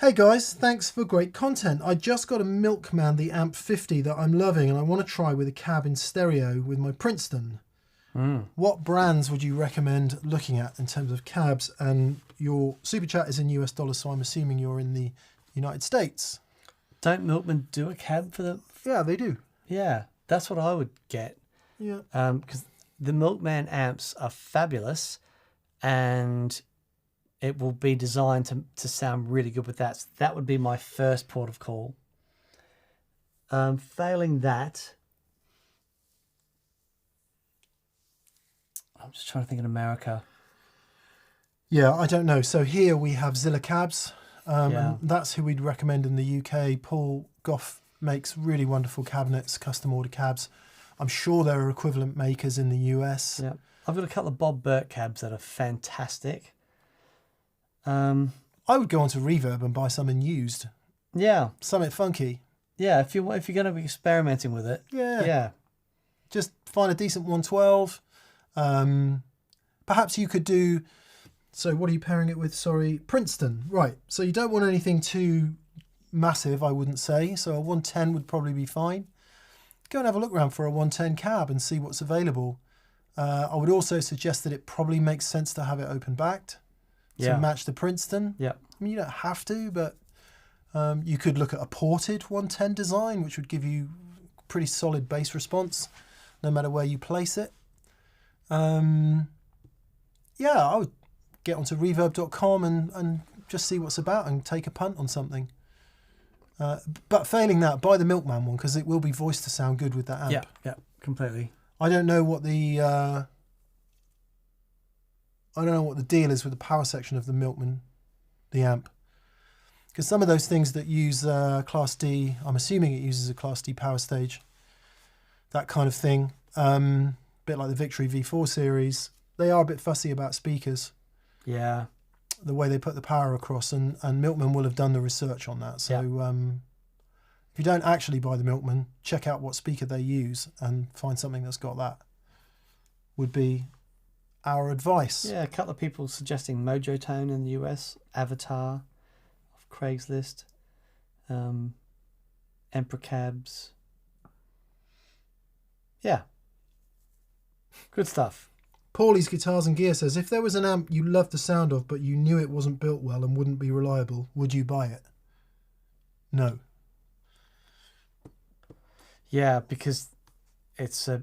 Hey guys, thanks for great content. I just got a Milkman, the Amp 50 that I'm loving, and I want to try with a cab in stereo with my Princeton. What brands would you recommend looking at in terms of cabs? And your super chat is in US dollars, so I'm assuming you're in the United States. Don't Milkman do a cab for the... Yeah, they do. Yeah, that's what I would get. Yeah. Because the Milkman amps are fabulous, and it will be designed to sound really good with that. So that would be my first port of call. Failing that, I'm just trying to think in America. Yeah, I don't know. So here we have Zilla Cabs. Yeah. And that's who we'd recommend in the UK. Paul Goff makes really wonderful cabinets, custom order cabs. I'm sure there are equivalent makers in the US. Yeah, I've got a couple of Bob Burke cabs that are fantastic. I would go onto Reverb and buy something used. Yeah. Something funky. Yeah, if you're going to be experimenting with it. Yeah. Yeah. Just find a decent 112. Perhaps you could do... So what are you pairing it with? Sorry, Princeton. Right. So you don't want anything too massive, I wouldn't say. So a 110 would probably be fine. Go and have a look around for a 110 cab and see what's available. I would also suggest that it probably makes sense to have it open-backed to match the Princeton. Yeah. I mean, you don't have to, but you could look at a ported 110 design, which would give you pretty solid bass response, no matter where you place it. Yeah, I would get onto reverb.com and just see what's about and take a punt on something. But failing that, buy the Milkman one, because it will be voiced to sound good with that amp. Yeah, completely. I don't know what the deal is with the power section of the Milkman, the amp, because some of those things that use Class D, I'm assuming it uses a Class D power stage, that kind of thing, bit like the Victory V4 series, they are a bit fussy about speakers. Yeah. The way they put the power across, and Milkman will have done the research on that. So if you don't actually buy the Milkman, check out what speaker they use and find something that's got that, would be our advice. Yeah, a couple of people suggesting Mojo Tone in the US, Avatar off Craigslist, Emperor Cabs. Yeah. Good stuff. Paulie's Guitars and Gear says, if there was an amp you loved the sound of but you knew it wasn't built well and wouldn't be reliable, would you buy it? No. Yeah, because it's a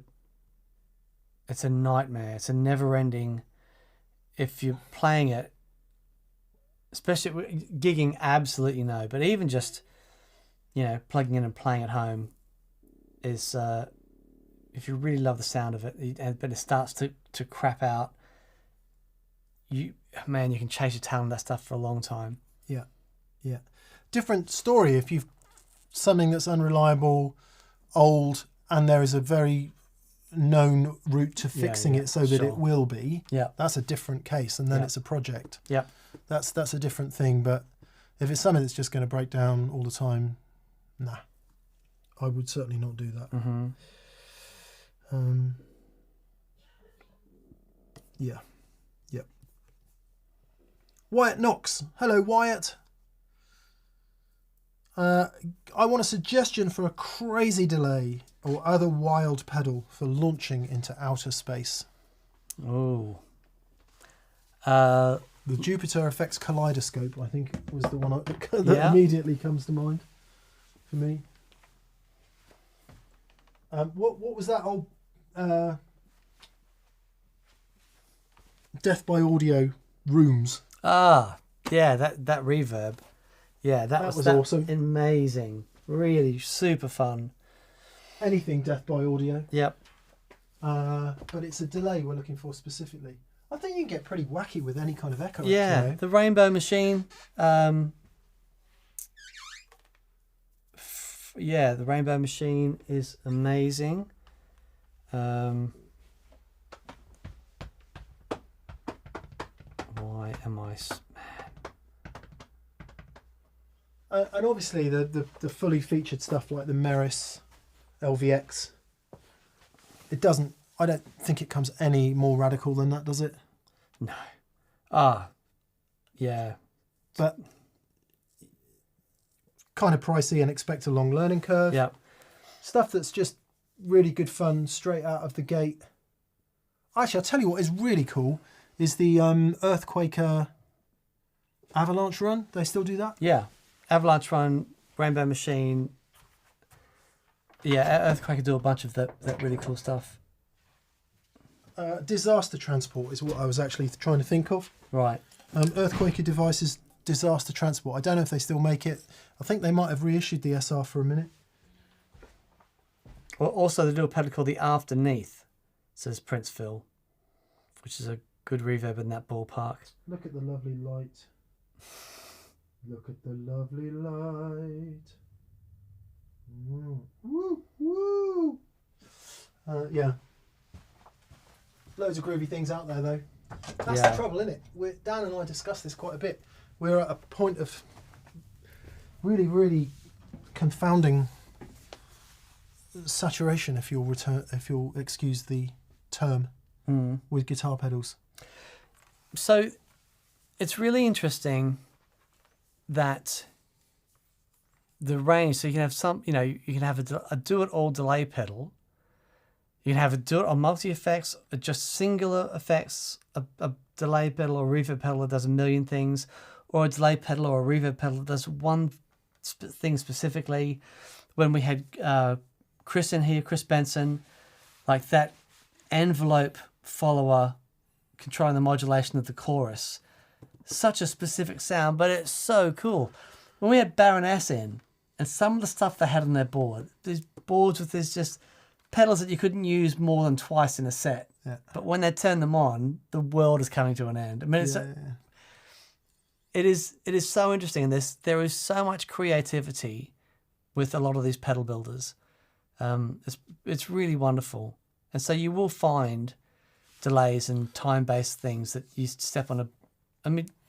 nightmare. It's a never-ending. If you're playing it, especially gigging, absolutely no. But even just, plugging in and playing at home is, if you really love the sound of it, but it starts to crap out, you can chase your tail on that stuff for a long time. Yeah. Different story if you've something that's unreliable, old, and there is a very known route to fixing it so that it will be. Yeah. That's a different case, and then it's a project. Yeah. That's a different thing. But if it's something that's just going to break down all the time, nah, I would certainly not do that. Mm-hmm. Yeah. Yep. Wyatt Knox. Hello, Wyatt. I want a suggestion for a crazy delay or other wild pedal for launching into outer space. Oh. The Jupiter Effects Kaleidoscope, I think, was the one that immediately comes to mind for me. What was that old Death by Audio Rooms? Ah, yeah, that reverb. Yeah, that was awesome. Amazing. Really super fun. Anything Death by Audio. Yep. But it's a delay we're looking for specifically. I think you can get pretty wacky with any kind of echo. Yeah, the Rainbow Machine. The Rainbow Machine is amazing. am I? And obviously the fully featured stuff like the Meris LVX, I don't think it comes any more radical than that, does it? No. Yeah. But kind of pricey and expect a long learning curve. Yeah. Stuff that's just really good fun straight out of the gate. Actually, I'll tell you what is really cool is the Earthquaker Avalanche Run. They still do that? Yeah. Avalanche Run, Rainbow Machine. Yeah, Earthquaker do a bunch of that really cool stuff. Disaster transport is what I was actually trying to think of. Right. Earthquaker Devices Disaster Transport. I don't know if they still make it. I think they might have reissued the SR for a minute. Well, also they do a pedal called the Afterneath, says Prince Phil, which is a good reverb in that ballpark. Look at the lovely light. Look at the lovely light. Woo, woo, woo. Yeah. Loads of groovy things out there, though. That's the trouble, isn't it? Dan and I discussed this quite a bit. We're at a point of really, really confounding saturation, if you'll excuse the term, with guitar pedals. So it's really interesting that the range, so you can have you can have a do-it-all delay pedal, you can have a do-it on multi-effects, just singular effects, a delay pedal or reverb pedal that does a million things, or a delay pedal or a reverb pedal that does one thing specifically. When we had Chris in here, Chris Benson, like that envelope follower controlling the modulation of the chorus, such a specific sound, but it's so cool. When we had Baroness in, and some of the stuff they had on their board, these boards with these just pedals that you couldn't use more than twice in a set. Yeah. But when they turn them on, the world is coming to an end. I mean, it is so interesting. And there is so much creativity with a lot of these pedal builders. It's really wonderful. And so you will find delays and time-based things that you step on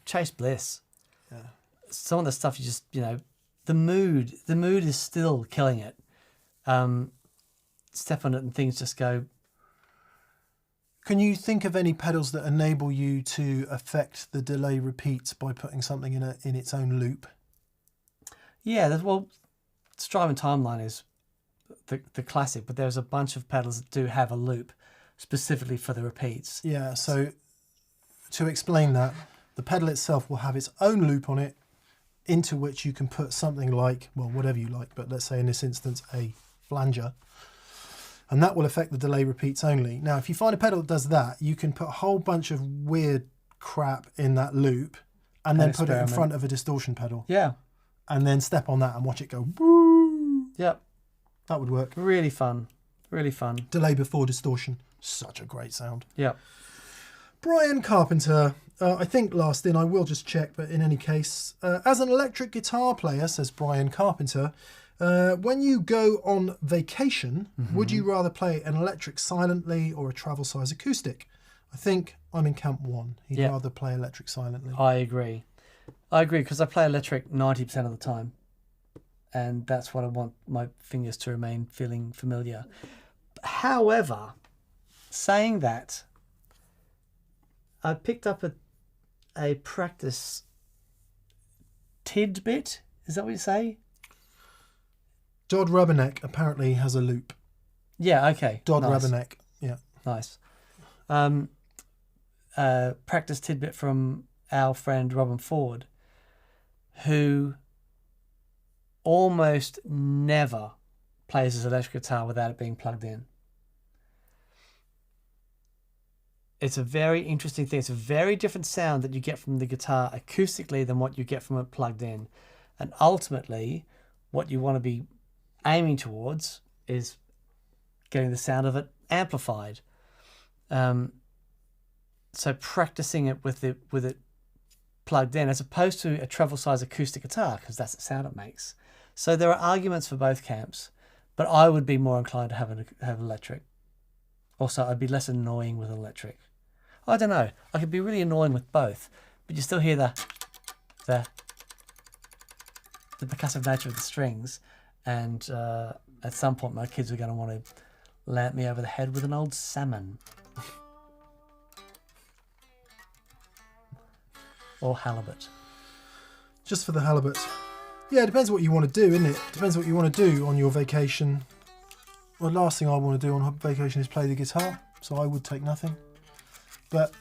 Chase Bliss. Yeah. Some of the stuff you just, the mood is still killing it. Step on it and things just go. Can you think of any pedals that enable you to affect the delay repeats by putting something in its own loop? Yeah, Strive and Timeline is the classic, but there's a bunch of pedals that do have a loop specifically for the repeats. Yeah, so to explain that, the pedal itself will have its own loop on it, into which you can put something like, well, whatever you like, but let's say in this instance, a flanger. And that will affect the delay repeats only. Now, if you find a pedal that does that, you can put a whole bunch of weird crap in that loop and then put it in front of a distortion pedal. Yeah. And then step on that and watch it go, woo. Yep. That would work. Really fun. Really fun. Delay before distortion. Such a great sound. Yep. Brian Carpenter, I think last in, I will just check, but in any case, as an electric guitar player, says Brian Carpenter, when you go on vacation, would you rather play an electric silently or a travel size acoustic? I think I'm in camp one. He'd rather play electric silently. I agree because I play electric 90% of the time, and that's what I want my fingers to remain feeling familiar. However, saying that, I picked up a practice tidbit. Is that what you say? Dodd Rubberneck apparently has a loop. Yeah, okay. Dodd nice. Rubberneck, yeah. Nice. Practice tidbit from our friend Robin Ford, who almost never plays his electric guitar without it being plugged in. It's a very interesting thing. It's a very different sound that you get from the guitar acoustically than what you get from it plugged in. And ultimately, what you want to be aiming towards is getting the sound of it amplified. So practicing it with it plugged in, as opposed to a treble size acoustic guitar, because that's the sound it makes. So there are arguments for both camps, but I would be more inclined to have electric. Also, I'd be less annoying with electric. I don't know. I could be really annoying with both, but you still hear the percussive nature of the strings. And at some point, my kids are going to want to lamp me over the head with an old salmon. Or halibut. Just for the halibut. Yeah, it depends what you want to do, isn't it? Depends what you want to do on your vacation. Well, the last thing I want to do on vacation is play the guitar, so I would take nothing. But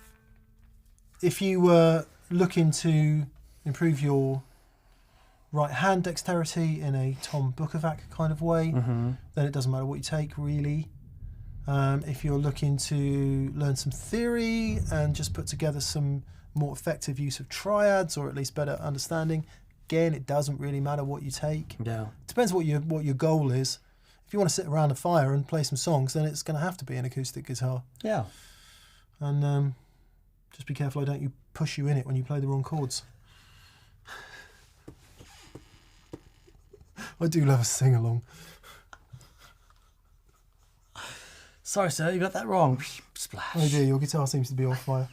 if you were looking to improve your right hand dexterity in a Tom Bukovac kind of way, then it doesn't matter what you take, really. If you're looking to learn some theory and just put together some more effective use of triads, or at least better understanding, again, it doesn't really matter what you take. Yeah. Depends what your goal is. If you want to sit around a fire and play some songs, then it's going to have to be an acoustic guitar. Yeah. And just be careful I don't push you in it when you play the wrong chords. I do love a sing-along. Sorry, sir, you got that wrong. Splash. Oh dear, your guitar seems to be on fire.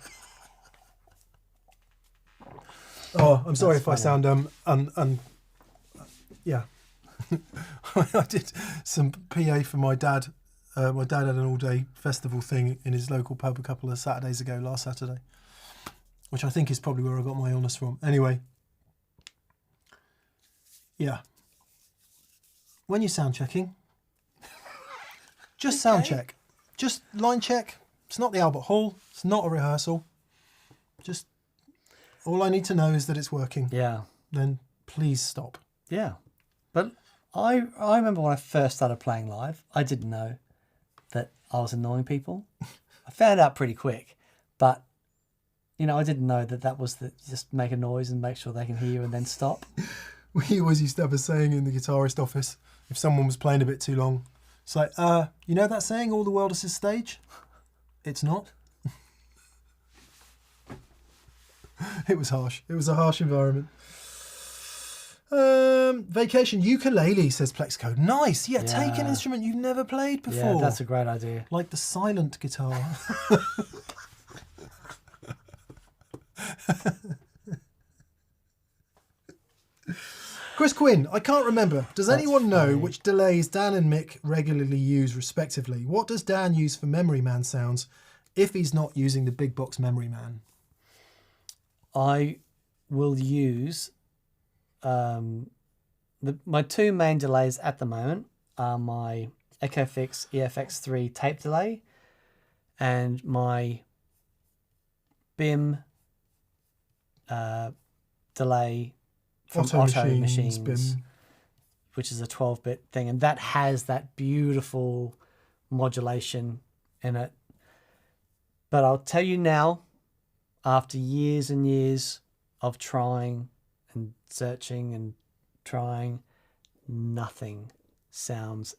Oh, I'm sorry if I sound yeah. I did some PA for my dad. My dad had an all-day festival thing in his local pub a couple of Saturdays ago, last Saturday, which I think is probably where I got my illness from. Anyway, yeah. When you're sound checking, just sound check. Just line check. It's not the Albert Hall. It's not a rehearsal. Just all I need to know is that it's working. Yeah. Then please stop. Yeah. But I remember when I first started playing live, I didn't know that I was annoying people. I found out pretty quick. But, you know, I didn't know that was just make a noise and make sure they can hear you and then stop. We always used to have a saying in the guitarist office, if someone was playing a bit too long, it's like, you know that saying, all the world is his stage? It's not. It was harsh. It was a harsh environment. Vacation ukulele, says Plexcode. Nice. Yeah, take an instrument you've never played before. Yeah, that's a great idea. Like the silent guitar. Chris Quinn, I can't remember. Does anyone know which delays Dan and Mick regularly use respectively? What does Dan use for Memory Man sounds if he's not using the big box Memory Man? I will use my two main delays at the moment are my EchoFix EFX3 tape delay and my BIM delay from Otto Machines, BIM, which is a 12-bit thing, and that has that beautiful modulation in it. But I'll tell you now, after years and years of trying and searching and trying, nothing sounds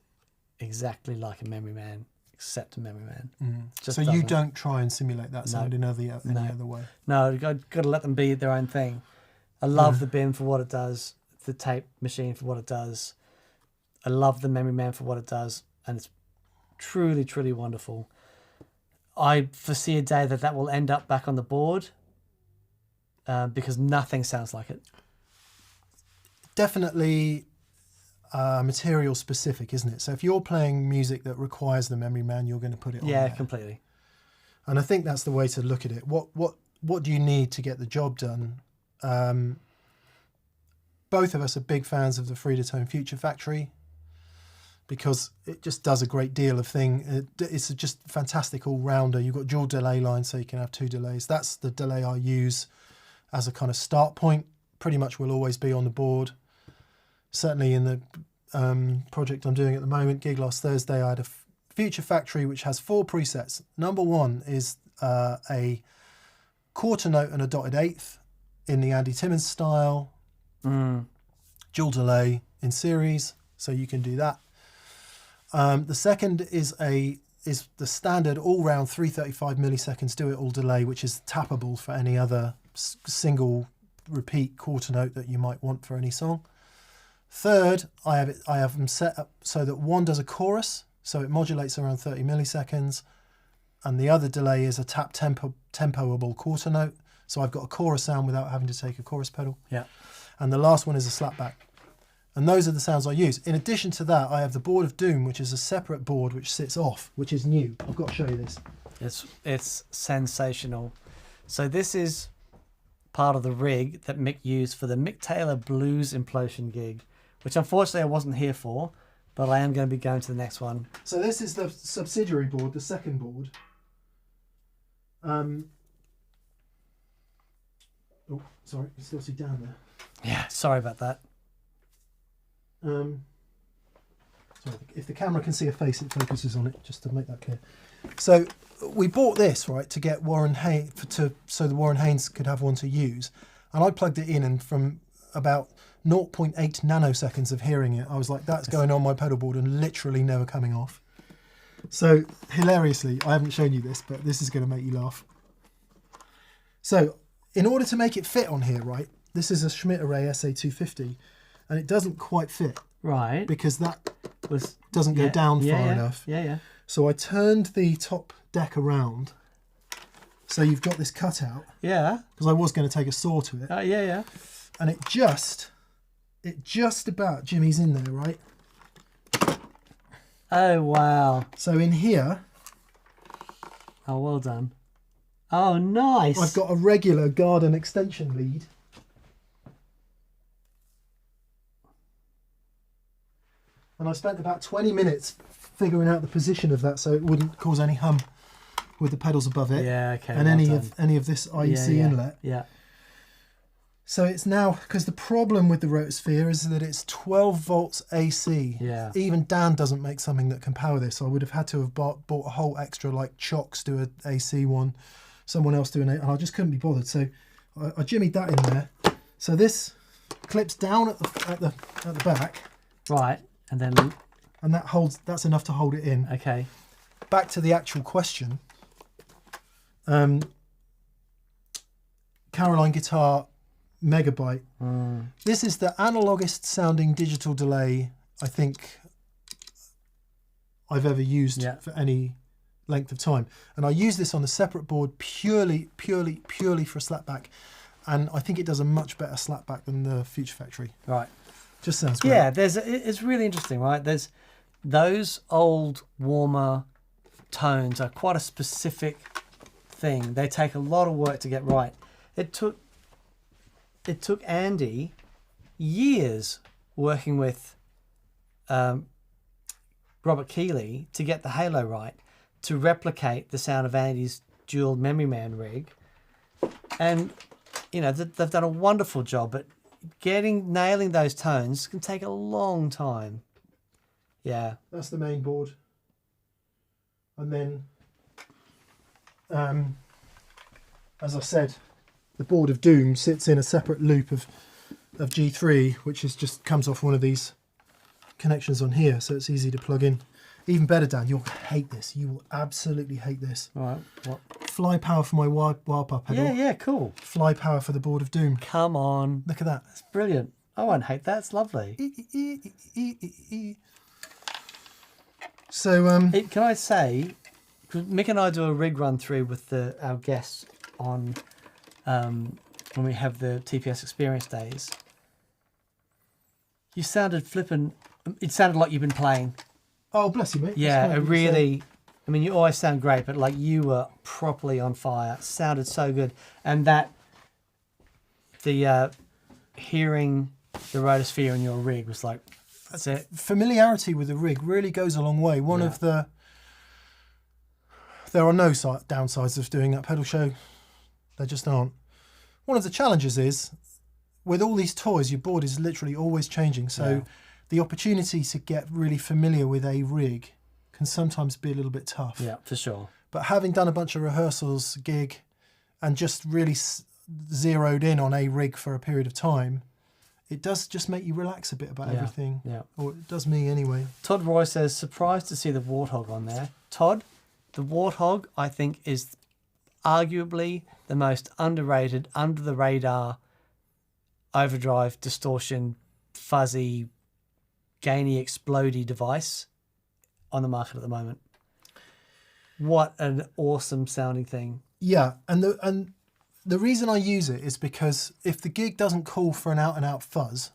exactly like a Memory Man except a Memory Man. So you don't try and simulate that sound in any other way? No, you've got to let them be their own thing. I love the BIM for what it does, the tape machine for what it does. I love the Memory Man for what it does, and it's truly, truly wonderful. I foresee a day that will end up back on the board because nothing sounds like it. Definitely material specific, isn't it? So if you're playing music that requires the Memory Man, you're going to put it on there. Yeah, completely. And I think that's the way to look at it. What do you need to get the job done? Both of us are big fans of the Free-to-Tone Future Factory because it just does a great deal of thing. It's just fantastic all-rounder. You've got dual delay lines, so you can have two delays. That's the delay I use as a kind of start point. Pretty much will always be on the board. Certainly in the project I'm doing at the moment, gig last Thursday, I had a Future Factory which has 4 presets. Number 1 is a quarter note and a dotted eighth in the Andy Timmons style. Dual delay in series, so you can do that. The second is the standard all-round 335 milliseconds do-it-all delay, which is tappable for any other single repeat quarter note that you might want for any song. Third, I have them set up so that one does a chorus, so it modulates around 30 milliseconds, and the other delay is a tap tempoable quarter note, So I've got a chorus sound without having to take a chorus pedal. Yeah. And the last one is a slapback. And those are the sounds I use. In addition to that, I have the Board of Doom, which is a separate board which sits off, which is new. I've got to show you this. It's sensational. So this is part of the rig that Mick used for the Mick Taylor Blues Implosion gig, which unfortunately I wasn't here for, but I am going to be going to the next one. So this is the subsidiary board, the second board. Oh, sorry, you still see down there. Yeah, sorry about that. Sorry, if the camera can see a face, it focuses on it, just to make that clear. So we bought this, right, to get Warren Haynes, so the Warren Haynes could have one to use. And I plugged it in, and from about 0.8 nanoseconds of hearing it, I was like, that's going on my pedal board and literally never coming off. So hilariously, I haven't shown you this, but this is going to make you laugh. So in order to make it fit on here, right, this is a Schmidt Array SA250, and it doesn't quite fit. Right. Because that doesn't go down far enough. Yeah. So I turned the top deck around, so you've got this cutout. Yeah. Because I was going to take a saw to it. Yeah. And it just about jimmies in there, right? Oh, wow. So in here... Oh, well done. Oh, nice. I've got a regular garden extension lead. And I spent about 20 minutes figuring out the position of that so it wouldn't cause any hum with the pedals above it. Yeah, okay. And any of this IEC inlet. Yeah. So it's now, because the problem with the Rotosphere is that it's 12 volts AC. Yeah. Even Dan doesn't make something that can power this. So I would have had to have bought a whole extra, like Chocks do an AC one, someone else doing it, and I just couldn't be bothered. So I jimmied that in there. So this clips down at the back. Right. And then... And that's enough to hold it in. Okay. Back to the actual question. Caroline Guitar Megabyte. This is the analogist sounding digital delay I think I've ever used for any length of time. And I use this on a separate board purely for slapback. And I think it does a much better slapback than the Future Factory. Right. Just sounds great. Yeah, it's really interesting, right? There's those old warmer tones are quite a specific thing. They take a lot of work to get right. It took Andy years working with Robert Keeley to get the halo right, to replicate the sound of Andy's dual Memory Man rig. And, you know, they've done a wonderful job, but nailing those tones can take a long time. Yeah. That's the main board. And then, as I said, the Board of Doom sits in a separate loop of G3, which is just comes off one of these connections on here, so it's easy to plug in. Even better, Dan, you'll hate this. You will absolutely hate this. All right. What? Fly power for my wildpar pedal. Yeah, cool. Fly power for the Board of Doom. Come on. Look at that. That's brilliant. I won't hate that. It's lovely. So, Can I say, 'cause Mick and I do a rig run through with our guests on when we have the TPS experience days. You sounded flippin'. It sounded like you've been playing. oh, bless you, mate. Yeah, That's it kind of really. I mean, you always sound great, but like you were properly on fire. It sounded so good, and the hearing the Rotosphere in your rig was like, that's it. Familiarity with the rig really goes a long way. There are no downsides of doing that pedal show. There just aren't. One of the challenges is, with all these toys, your board is literally always changing. So the opportunity to get really familiar with a rig can sometimes be a little bit tough. Yeah, for sure. But having done a bunch of rehearsals, gig, and just really zeroed in on a rig for a period of time, it does just make you relax a bit about everything. Yeah. Or it does me anyway. Todd Roy says, surprised to see the Warthog on there. Todd, the Warthog, I think, is arguably the most underrated, under the radar, overdrive, distortion, fuzzy, gainy, explodey device on the market at the moment. What an awesome sounding thing. Yeah, and the reason I use it is because if the gig doesn't call for an out-and-out fuzz,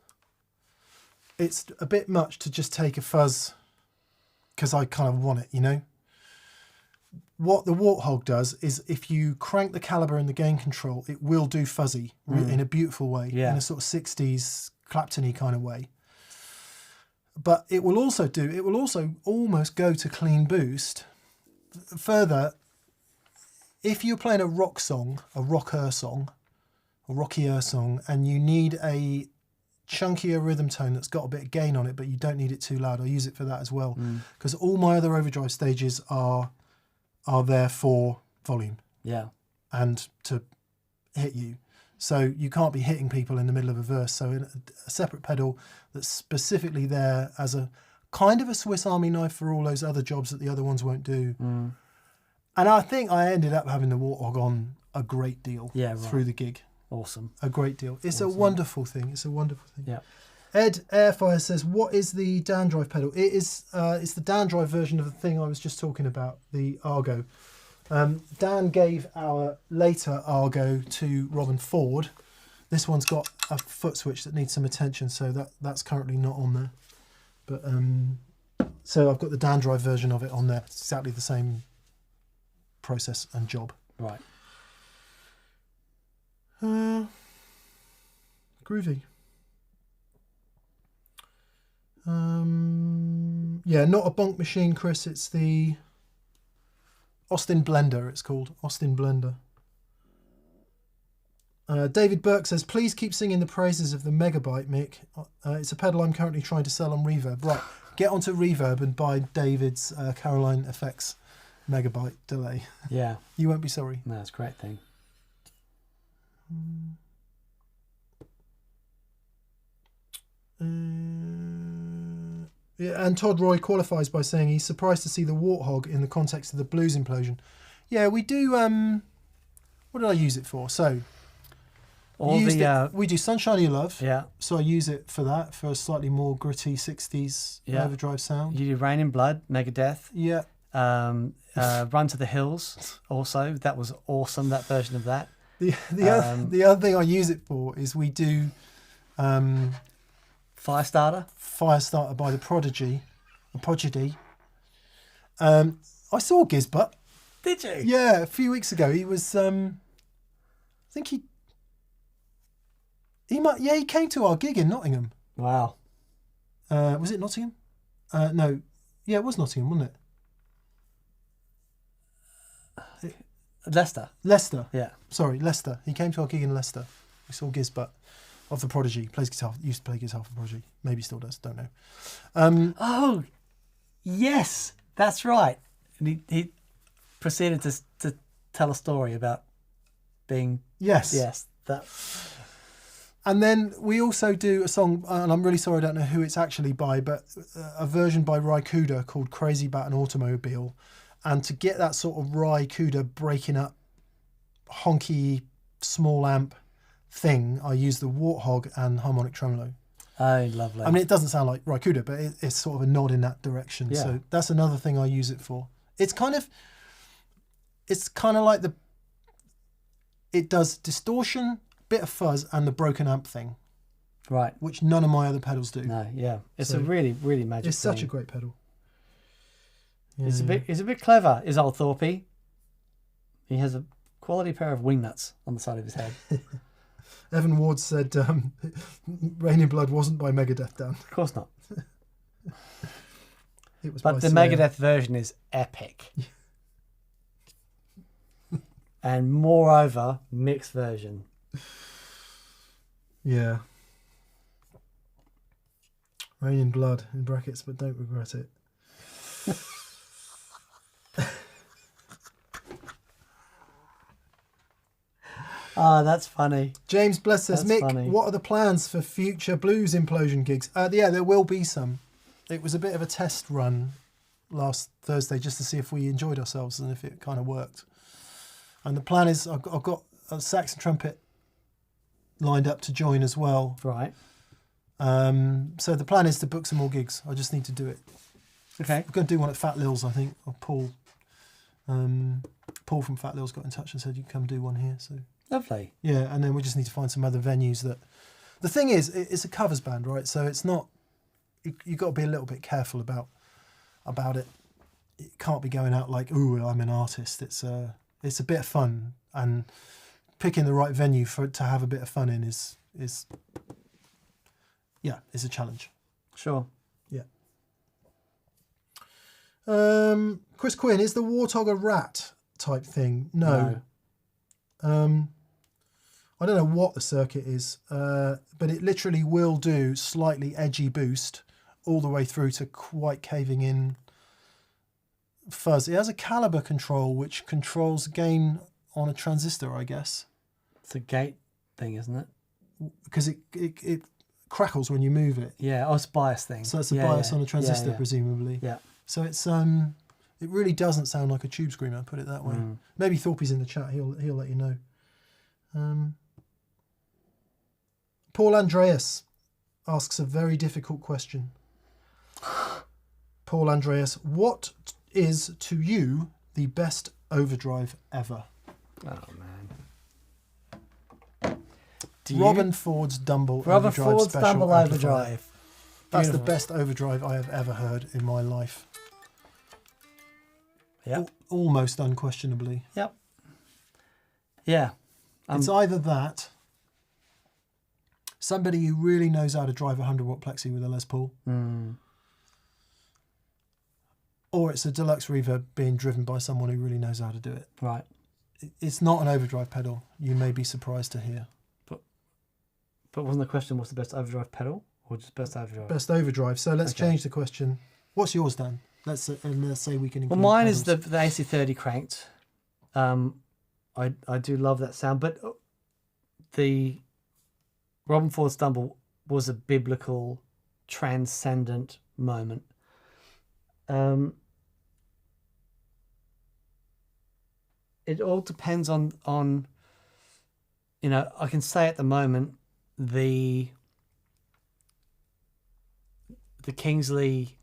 it's a bit much to just take a fuzz because I kind of want it, you know? What the Warthog does is if you crank the caliber and the gain control, it will do fuzzy in a beautiful way, in a sort of 60s Clapton-y kind of way. But it will also almost go to clean boost. Further, if you're playing a rock song, a rockier song, and you need a chunkier rhythm tone that's got a bit of gain on it, but you don't need it too loud, I use it for that as well. Because all my other overdrive stages are there for volume. Yeah. And to hit you. So you can't be hitting people in the middle of a verse. So in a separate pedal that's specifically there as a kind of a Swiss Army knife for all those other jobs that the other ones won't do. And I think I ended up having the Warthog on a great deal through the gig. Awesome. A great deal. It's awesome. A wonderful thing. It's a wonderful thing. Yeah. Ed Airfire says, what is the Dan Drive pedal? It is, it's the Dan Drive version of the thing I was just talking about, the Argo. Dan gave our later Argo to Robin Ford. This one's got a foot switch that needs some attention, so that's currently not on there. But so I've got the Dan Drive version of it on there. It's exactly the same process and job. Right. Groovy. Yeah, not a bonk machine, Chris. It's the Austin Blender, it's called. Austin Blender. David Burke says, please keep singing the praises of the Megabyte, Mick. It's a pedal I'm currently trying to sell on Reverb. Right, get onto Reverb and buy David's Caroline Effects Megabyte delay. Yeah. You won't be sorry. No, it's a great thing. Yeah, and Todd Roy qualifies by saying he's surprised to see the Warthog in the context of the blues implosion. Yeah, we do. What did I use it for? So, we do Sunshine of Your Love. Yeah. So I use it for that, for a slightly more gritty 60s overdrive sound. You do Rain in Blood, Megadeth. Yeah. Run to the Hills. Also, that was awesome. That version of that. The other thing I use it for is we do. Firestarter by the Prodigy. I saw Gizbutt. Did you? Yeah, a few weeks ago. He was. I think he might. Yeah, he came to our gig in Nottingham. Wow. Was it Nottingham? No. Yeah, it was Nottingham, wasn't it? Leicester. Yeah. Sorry, Leicester. He came to our gig in Leicester. We saw Gizbutt. Of the Prodigy, plays guitar. Used to play guitar for Prodigy. Maybe still does. Don't know. Oh, yes, that's right. And he proceeded to tell a story about being yes that. And then we also do a song, and I'm really sorry I don't know who it's actually by, but a version by Ry Cooder called "Crazy About an Automobile," and to get that sort of Ry Cooder breaking up, honky, small amp thing, I use the Warthog and harmonic tremolo. Oh, lovely. I mean, it doesn't sound like Ry Cooder, but it's sort of a nod in that direction. Yeah. So that's another thing I use it for. It's kind of like it does distortion, bit of fuzz, and the broken amp thing. Right. Which none of my other pedals do. No, yeah. It's a really, really magic It's thing. such a great pedal. Yeah. It's a bit clever, is old Thorpey. He has a quality pair of wingnuts on the side of his head. Evan Ward said Rain in Blood wasn't by Megadeth, Dan. Of course not. It was but the Slayer. Megadeth version is epic. And moreover, Mick's version. Yeah. Rain in Blood, in brackets, but don't regret it. Oh, that's funny. James Bless says, That's Mick, funny. what are the plans for future blues implosion gigs? Yeah, there will be some. It was a bit of a test run last Thursday just to see if we enjoyed ourselves and if it kind of worked. And the plan is I've got a sax and trumpet lined up to join as well. Right. So the plan is to book some more gigs. I just need to do it. Okay. We're going to do one at Fat Lil's, I think. Or Paul from Fat Lil's got in touch and said you can come do one here. So Lovely. Yeah, and then we just need to find some other venues that... The thing is, it's a covers band, right? So it's not... You've got to be a little bit careful about it. It can't be going out like, ooh, I'm an artist. It's a bit of fun, and picking the right venue to have a bit of fun in is a challenge. Sure. Yeah. Chris Quinn, is the Warthog a rat type thing? No. I don't know what the circuit is, but it literally will do slightly edgy boost all the way through to quite caving in fuzz. It has a caliber control which controls gain on a transistor, I guess. It's a gate thing, isn't it? Because it crackles when you move it. Yeah, oh, it's a bias thing. So it's a bias on a transistor, presumably. Yeah. So it's it really doesn't sound like a tube screamer, put it that way. Maybe Thorpey's in the chat, he'll let you know. Paul Andreas asks a very difficult question. Paul Andreas, what is to you the best overdrive ever? Oh man. Robin Ford's Dumble Robin Overdrive Ford's Special Dumble Amplifier. Overdrive. That's the Beautiful. best overdrive I have ever heard in my life. Yep. Almost unquestionably. Yep. Yeah. It's either that, somebody who really knows how to drive a 100-watt plexi with a Les Paul, or it's a deluxe reverb being driven by someone who really knows how to do it. Right. It's not an overdrive pedal, you may be surprised to hear. But wasn't the question what's the best overdrive pedal or just best overdrive? Best overdrive. So let's change the question. What's yours, Dan? Let's say we can include Well, mine pedals. is the AC30 cranked. I do love that sound, but the Robin Ford Stumble was a biblical, transcendent moment. It all depends on I can say at the moment the Kingsley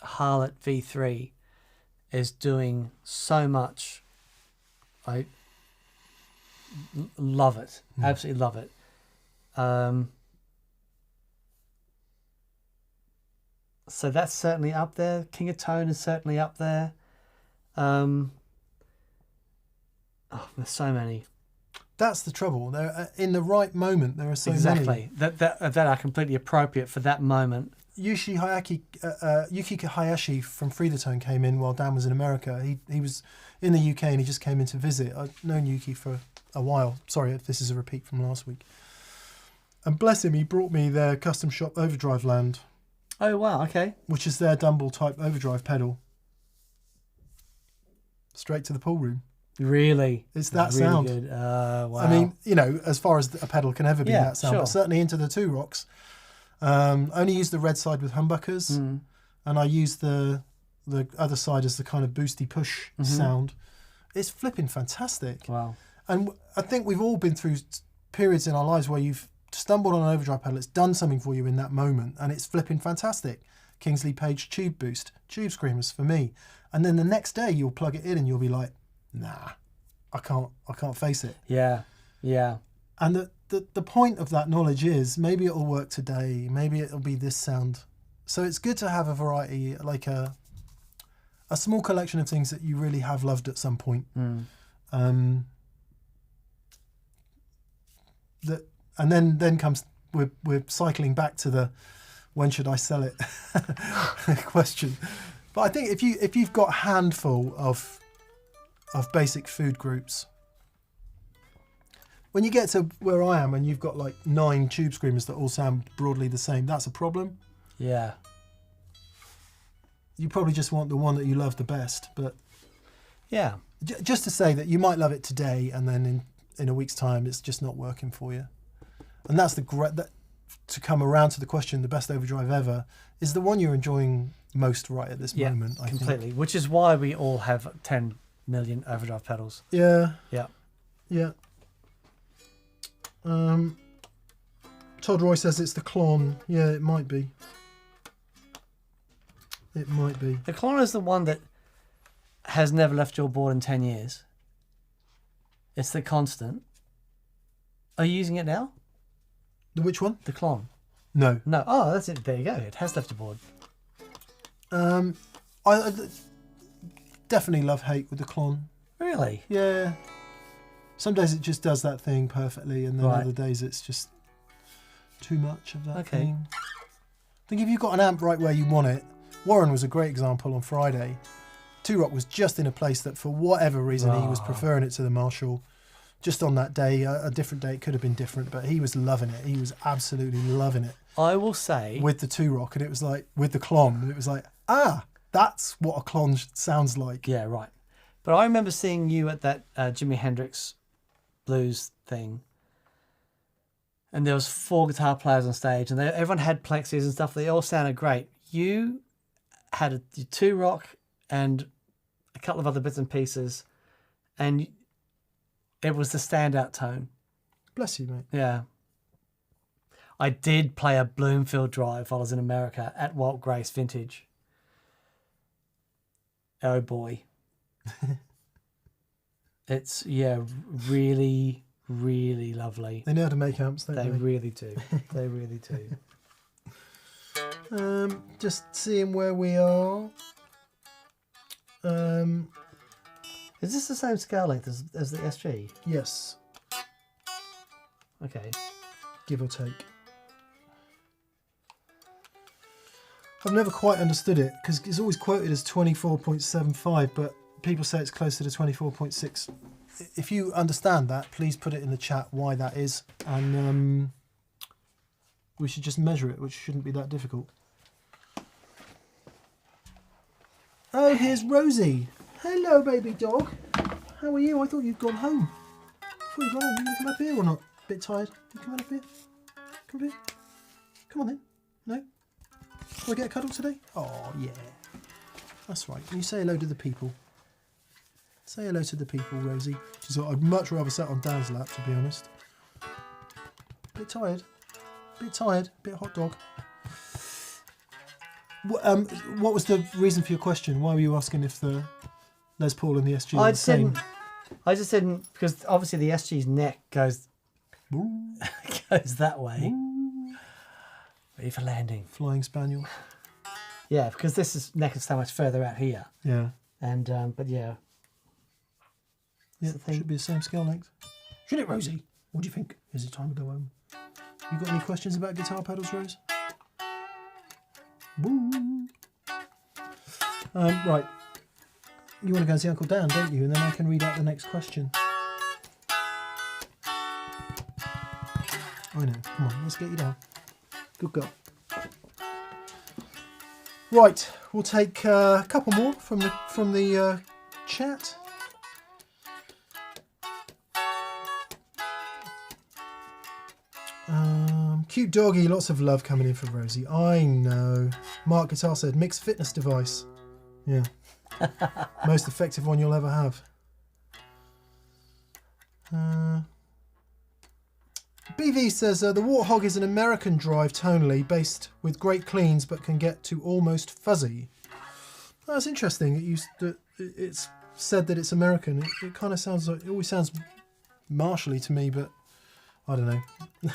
Harlot V3 is doing so much. I love it. Absolutely love it. So that's certainly up there. King of Tone is certainly up there. There's so many. That's the trouble. In the right moment, there are so many. That are completely appropriate for that moment. Yuki Hayashi from Free the Tone came in while Dan was in America. He was in the UK and he just came in to visit. I've known Yuki for a while. Sorry if this is a repeat from last week. And bless him, he brought me their custom shop Overdrive Land. Oh, wow, okay. Which is their Dumble type overdrive pedal. Straight to the pool room. Really? It's that really sound. Good. Wow. I mean, as far as a pedal can ever be that sound, sure. but certainly into the Two Rocks. Only use the red side with humbuckers, and I use the other side as the kind of boosty push sound. It's flipping fantastic. Wow. And I think we've all been through periods in our lives where you've stumbled on an overdrive pedal, it's done something for you in that moment, and it's flipping fantastic. Kingsley Page Tube Boost, Tube Screamers for me. And then the next day you'll plug it in and you'll be like, nah, I can't face it. Yeah, yeah. And the point of that knowledge is maybe it'll work today, maybe it'll be this sound. So it's good to have a variety, like a small collection of things that you really have loved at some point. And then comes we're cycling back to the when should I sell it question. But I think if you've got a handful of basic food groups, when you get to where I am and you've got like 9 tube screamers that all sound broadly the same, that's a problem. Yeah. You probably just want the one that you love the best. But yeah, just to say that you might love it today and then in a week's time it's just not working for you. And that's to come around to the question, the best overdrive ever is the one you're enjoying most right at this moment. I completely. think. Which is why we all have 10 million overdrive pedals. Yeah. Yeah. Yeah. Todd Roy says it's the Klon. Yeah, it might be. It might be. The Klon is the one that has never left your board in 10 years. It's the constant. Are you using it now? Which one? The Klon? No. No. Oh, that's it. There you go. It has left a board. I definitely love-hate with the Klon. Really? Yeah. Some days it just does that thing perfectly, and then Right. other days it's just too much of that Okay. thing. I think if you've got an amp right where you want it, Warren was a great example on Friday. Two Rock was just in a place that for whatever reason he was preferring it to the Marshall. Just on that day, a different day, it could have been different, but he was loving it. He was absolutely loving it. I will say... With the Two Rock, and it was like, with the Klon, it was like, that's what a Klon sounds like. Yeah, right. But I remember seeing you at that Jimi Hendrix blues thing, and there was 4 guitar players on stage, and everyone had plexis and stuff. They all sounded great. You had a Two Rock and a couple of other bits and pieces, and it was the standout tone. Bless you, mate. Yeah. I did play a Bloomfield Drive while I was in America at Walt Grace Vintage. Oh boy. It's, really, really lovely. They know how to make amps, don't They they? really do. They really do. Just seeing where we are. Is this the same scale length as the SG? Yes, Okay. give or take. I've never quite understood it because it's always quoted as 24.75, but people say it's closer to 24.6. If you understand that, please put it in the chat why that is, and we should just measure it, which shouldn't be that difficult. Oh, here's Rosie. Hello, baby dog. How are you? I thought you'd gone home. I thought you'd gone home. You come up here or not? Bit tired? You come up here? Come up here. Come on then. No? Will I get a cuddle today? Oh, yeah. That's right. Can you say hello to the people? Say hello to the people, Rosie. She's like, I'd much rather sit on Dan's lap, to be honest. Bit tired. Bit tired. Bit hot dog. What was the reason for your question? Why were you asking if the Les Paul and the SG are the same? I just didn't, because obviously the SG's neck goes that way. Ready for landing. Flying Spaniel. Yeah, because this neck is so much further out here. Yeah. And, but yeah. Yeah, should be the same scale length. Should it, Rosie? What do you think? Is it time to go home? You got any questions about guitar pedals, Rose? Woo. Right. You want to go and see Uncle Dan, don't you? And then I can read out the next question. I know. Come on, let's get you down. Good girl. Right, we'll take a couple more from the chat. Cute doggy, lots of love coming in for Rosie. I know. Mark Guitar said, mixed fitness device. Yeah. Most effective one you'll ever have. BV says, the Warthog is an American drive tonally, based with great cleans, but can get to almost fuzzy. That's interesting. It's said that it's American. It kind of sounds like, it always sounds Marshally to me, but I don't know.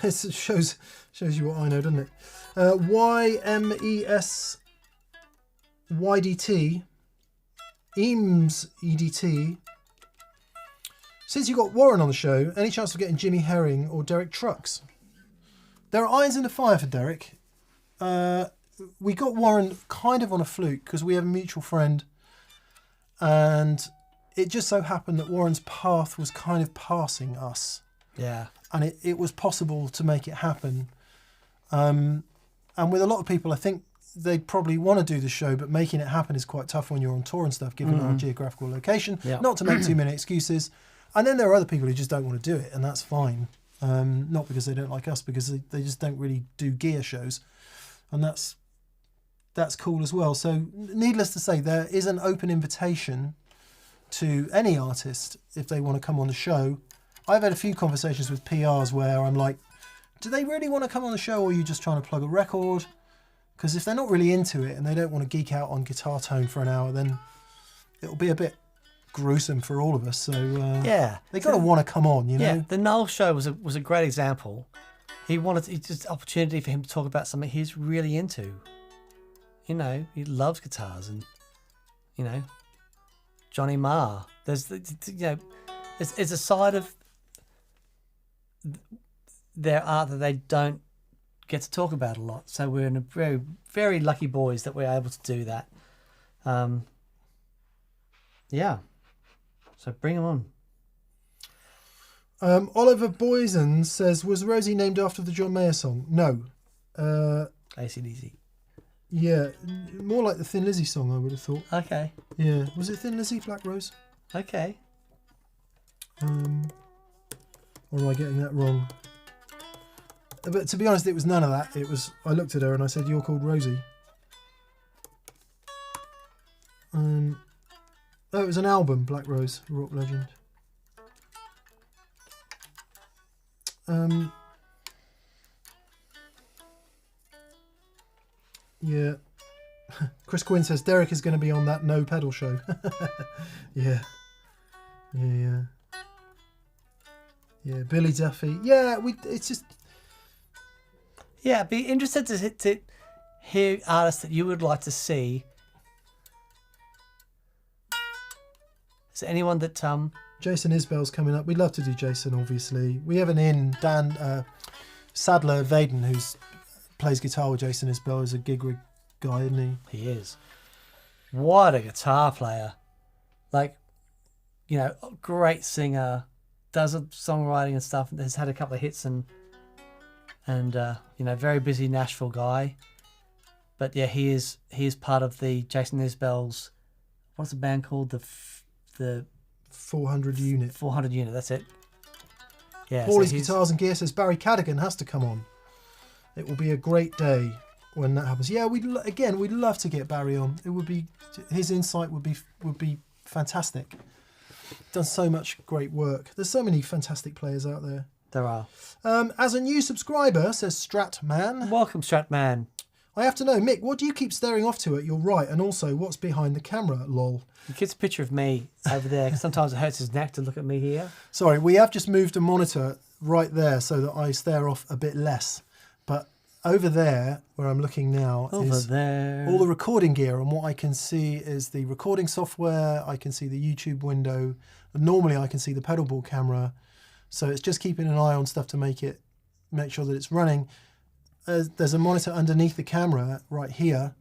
It shows you what I know, doesn't it? YMES YDT Eames EDT. Since you got Warren on the show, any chance of getting Jimmy Herring or Derek Trucks? There are irons in the fire for Derek. We got Warren kind of on a fluke because we have a mutual friend, and it just so happened that Warren's path was kind of passing us. Yeah. And it was possible to make it happen. And with a lot of people, I think they'd probably want to do the show, but making it happen is quite tough when you're on tour and stuff, given our geographical location. Yeah. Not to make too many excuses. And then there are other people who just don't want to do it, and that's fine. Not because they don't like us, because they just don't really do gear shows. And that's cool as well. So needless to say, there is an open invitation to any artist if they want to come on the show. I've had a few conversations with PRs where I'm like, do they really want to come on the show, or are you just trying to plug a record? Because if they're not really into it and they don't want to geek out on guitar tone for an hour, then it'll be a bit gruesome for all of us. So Yeah. they got to want to come on, you know. Yeah, the Noel show was a great example. It's just an opportunity for him to talk about something he's really into. You know, he loves guitars and, you know, Johnny Marr. There's a side of their art that they don't get to talk about a lot. So we're in a very, very lucky boys that we're able to do that. Yeah. So bring them on. Oliver Boysen says, was Rosie named after the John Mayer song? No. AC/DC. Yeah, more like the Thin Lizzy song, I would have thought. Okay. Yeah. Was it Thin Lizzy, Black Rose? Okay. Or am I getting that wrong? But to be honest, it was none of that. It was, I looked at her and I said, you're called Rosie. Oh, it was an album, Black Rose, Rock Legend. Yeah. Chris Quinn says Derek is going to be on that No Pedal show. Yeah. Yeah. Billy Duffy. Yeah, it's just... Yeah, I'd be interested to hear artists that you would like to see. Is there anyone that Jason Isbell's coming up. We'd love to do Jason, obviously. We have an in Dan Sadler Vaden, who plays guitar with Jason Isbell, is a gig rig guy, isn't he? He is. What a guitar player! Like, you know, great singer, does songwriting and stuff. Has had a couple of hits and you know, very busy Nashville guy. But yeah, he is part of the Jason Isbell's. What's the band called? The 400 unit. 400 unit. That's it. Yeah. Paulie's Guitars and Gear says Barry Cadigan has to come on. It will be a great day when that happens. Yeah, we'd love to get Barry on. It would be, his insight would be fantastic. Done so much great work. There's so many fantastic players out there. There are. As a new subscriber, says Stratman. Welcome, Stratman. I have to know, Mick, what do you keep staring off to at your right? And also, what's behind the camera, lol? He gets a picture of me over there. Sometimes it hurts his neck to look at me here. Sorry, we have just moved a monitor right there so that I stare off a bit less. But over there, where I'm looking now, is all the recording gear. And what I can see is the recording software. I can see the YouTube window. And normally, I can see the pedalboard camera. So it's just keeping an eye on stuff to make sure that it's running. There's a monitor underneath the camera right here,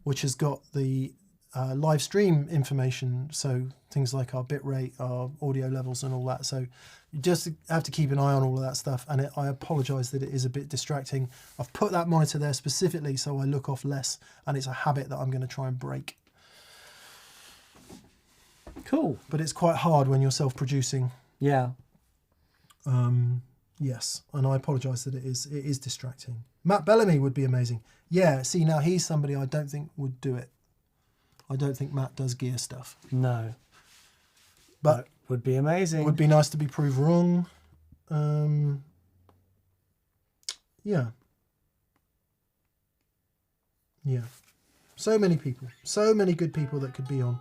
which has got the live stream information. So things like our bit rate, our audio levels and all that. So you just have to keep an eye on all of that stuff. And I apologize that it is a bit distracting. I've put that monitor there specifically so I look off less. And it's a habit that I'm going to try and break. Cool. But it's quite hard when you're self-producing. Yeah. Yes, and I apologise that it is distracting. Matt Bellamy would be amazing. Yeah, see, now he's somebody I don't think would do it. I don't think Matt does gear stuff. No. But would be amazing. Would be nice to be proved wrong. Yeah. Yeah. So many people. So many good people that could be on.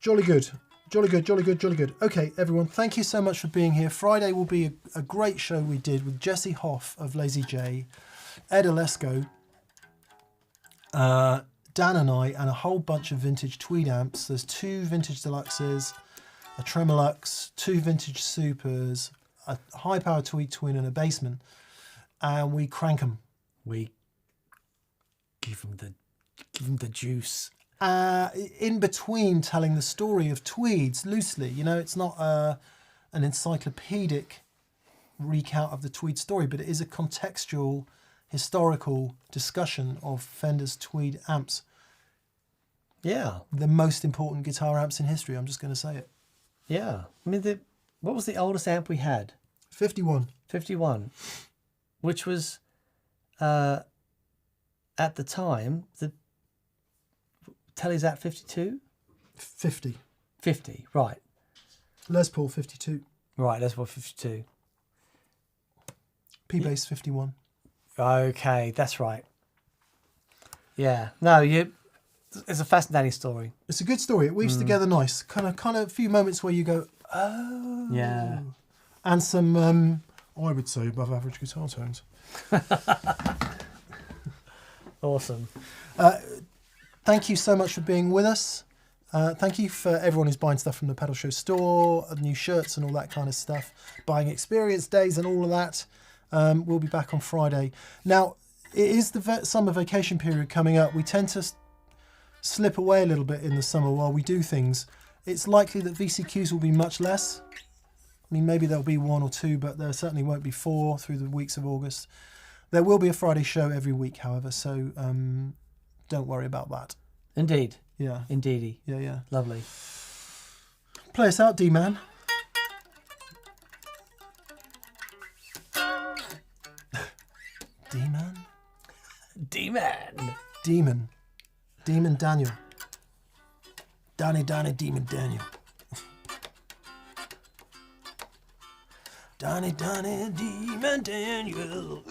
Jolly good. Jolly good, jolly good, jolly good. Okay, everyone, thank you so much for being here. Friday will be a great show we did with Jesse Hoff of Lazy J, Ed Olesko, Dan and I, and a whole bunch of vintage tweed amps. There's 2 vintage deluxes, a Tremolux, 2 vintage supers, a high-power tweed twin and a basement, and we crank them. We give them the juice. In between telling the story of tweeds loosely, you know, it's not an encyclopedic recount of the tweed story, but it is a contextual, historical discussion of Fender's tweed amps. Yeah. The most important guitar amps in history, I'm just going to say it. Yeah. I mean, what was the oldest amp we had? 51. 51, which was, at the time, the Telly's at 52? 50. 50, right. Les Paul 52. Right, Les Paul 52. P-Bass 51. Okay, that's right. Yeah. No, it's a fascinating story. It's a good story. It weaves together nice. Kind of a few moments where you go, oh. Yeah. And some, I would say, above average guitar tones. Awesome. Thank you so much for being with us. Thank you for everyone who's buying stuff from the Pedal Show store, new shirts and all that kind of stuff, buying experience days and all of that. We'll be back on Friday. Now, it is the summer vacation period coming up. We tend to slip away a little bit in the summer while we do things. It's likely that VCQs will be much less. I mean, maybe there'll be 1 or 2, but there certainly won't be 4 through the weeks of August. There will be a Friday show every week, however, so don't worry about that. Indeed. Yeah. Indeedy. Yeah. Lovely. Play us out, D-Man. D-Man? D-Man. Demon Daniel. Donny, Demon Daniel. Donny, Demon Daniel.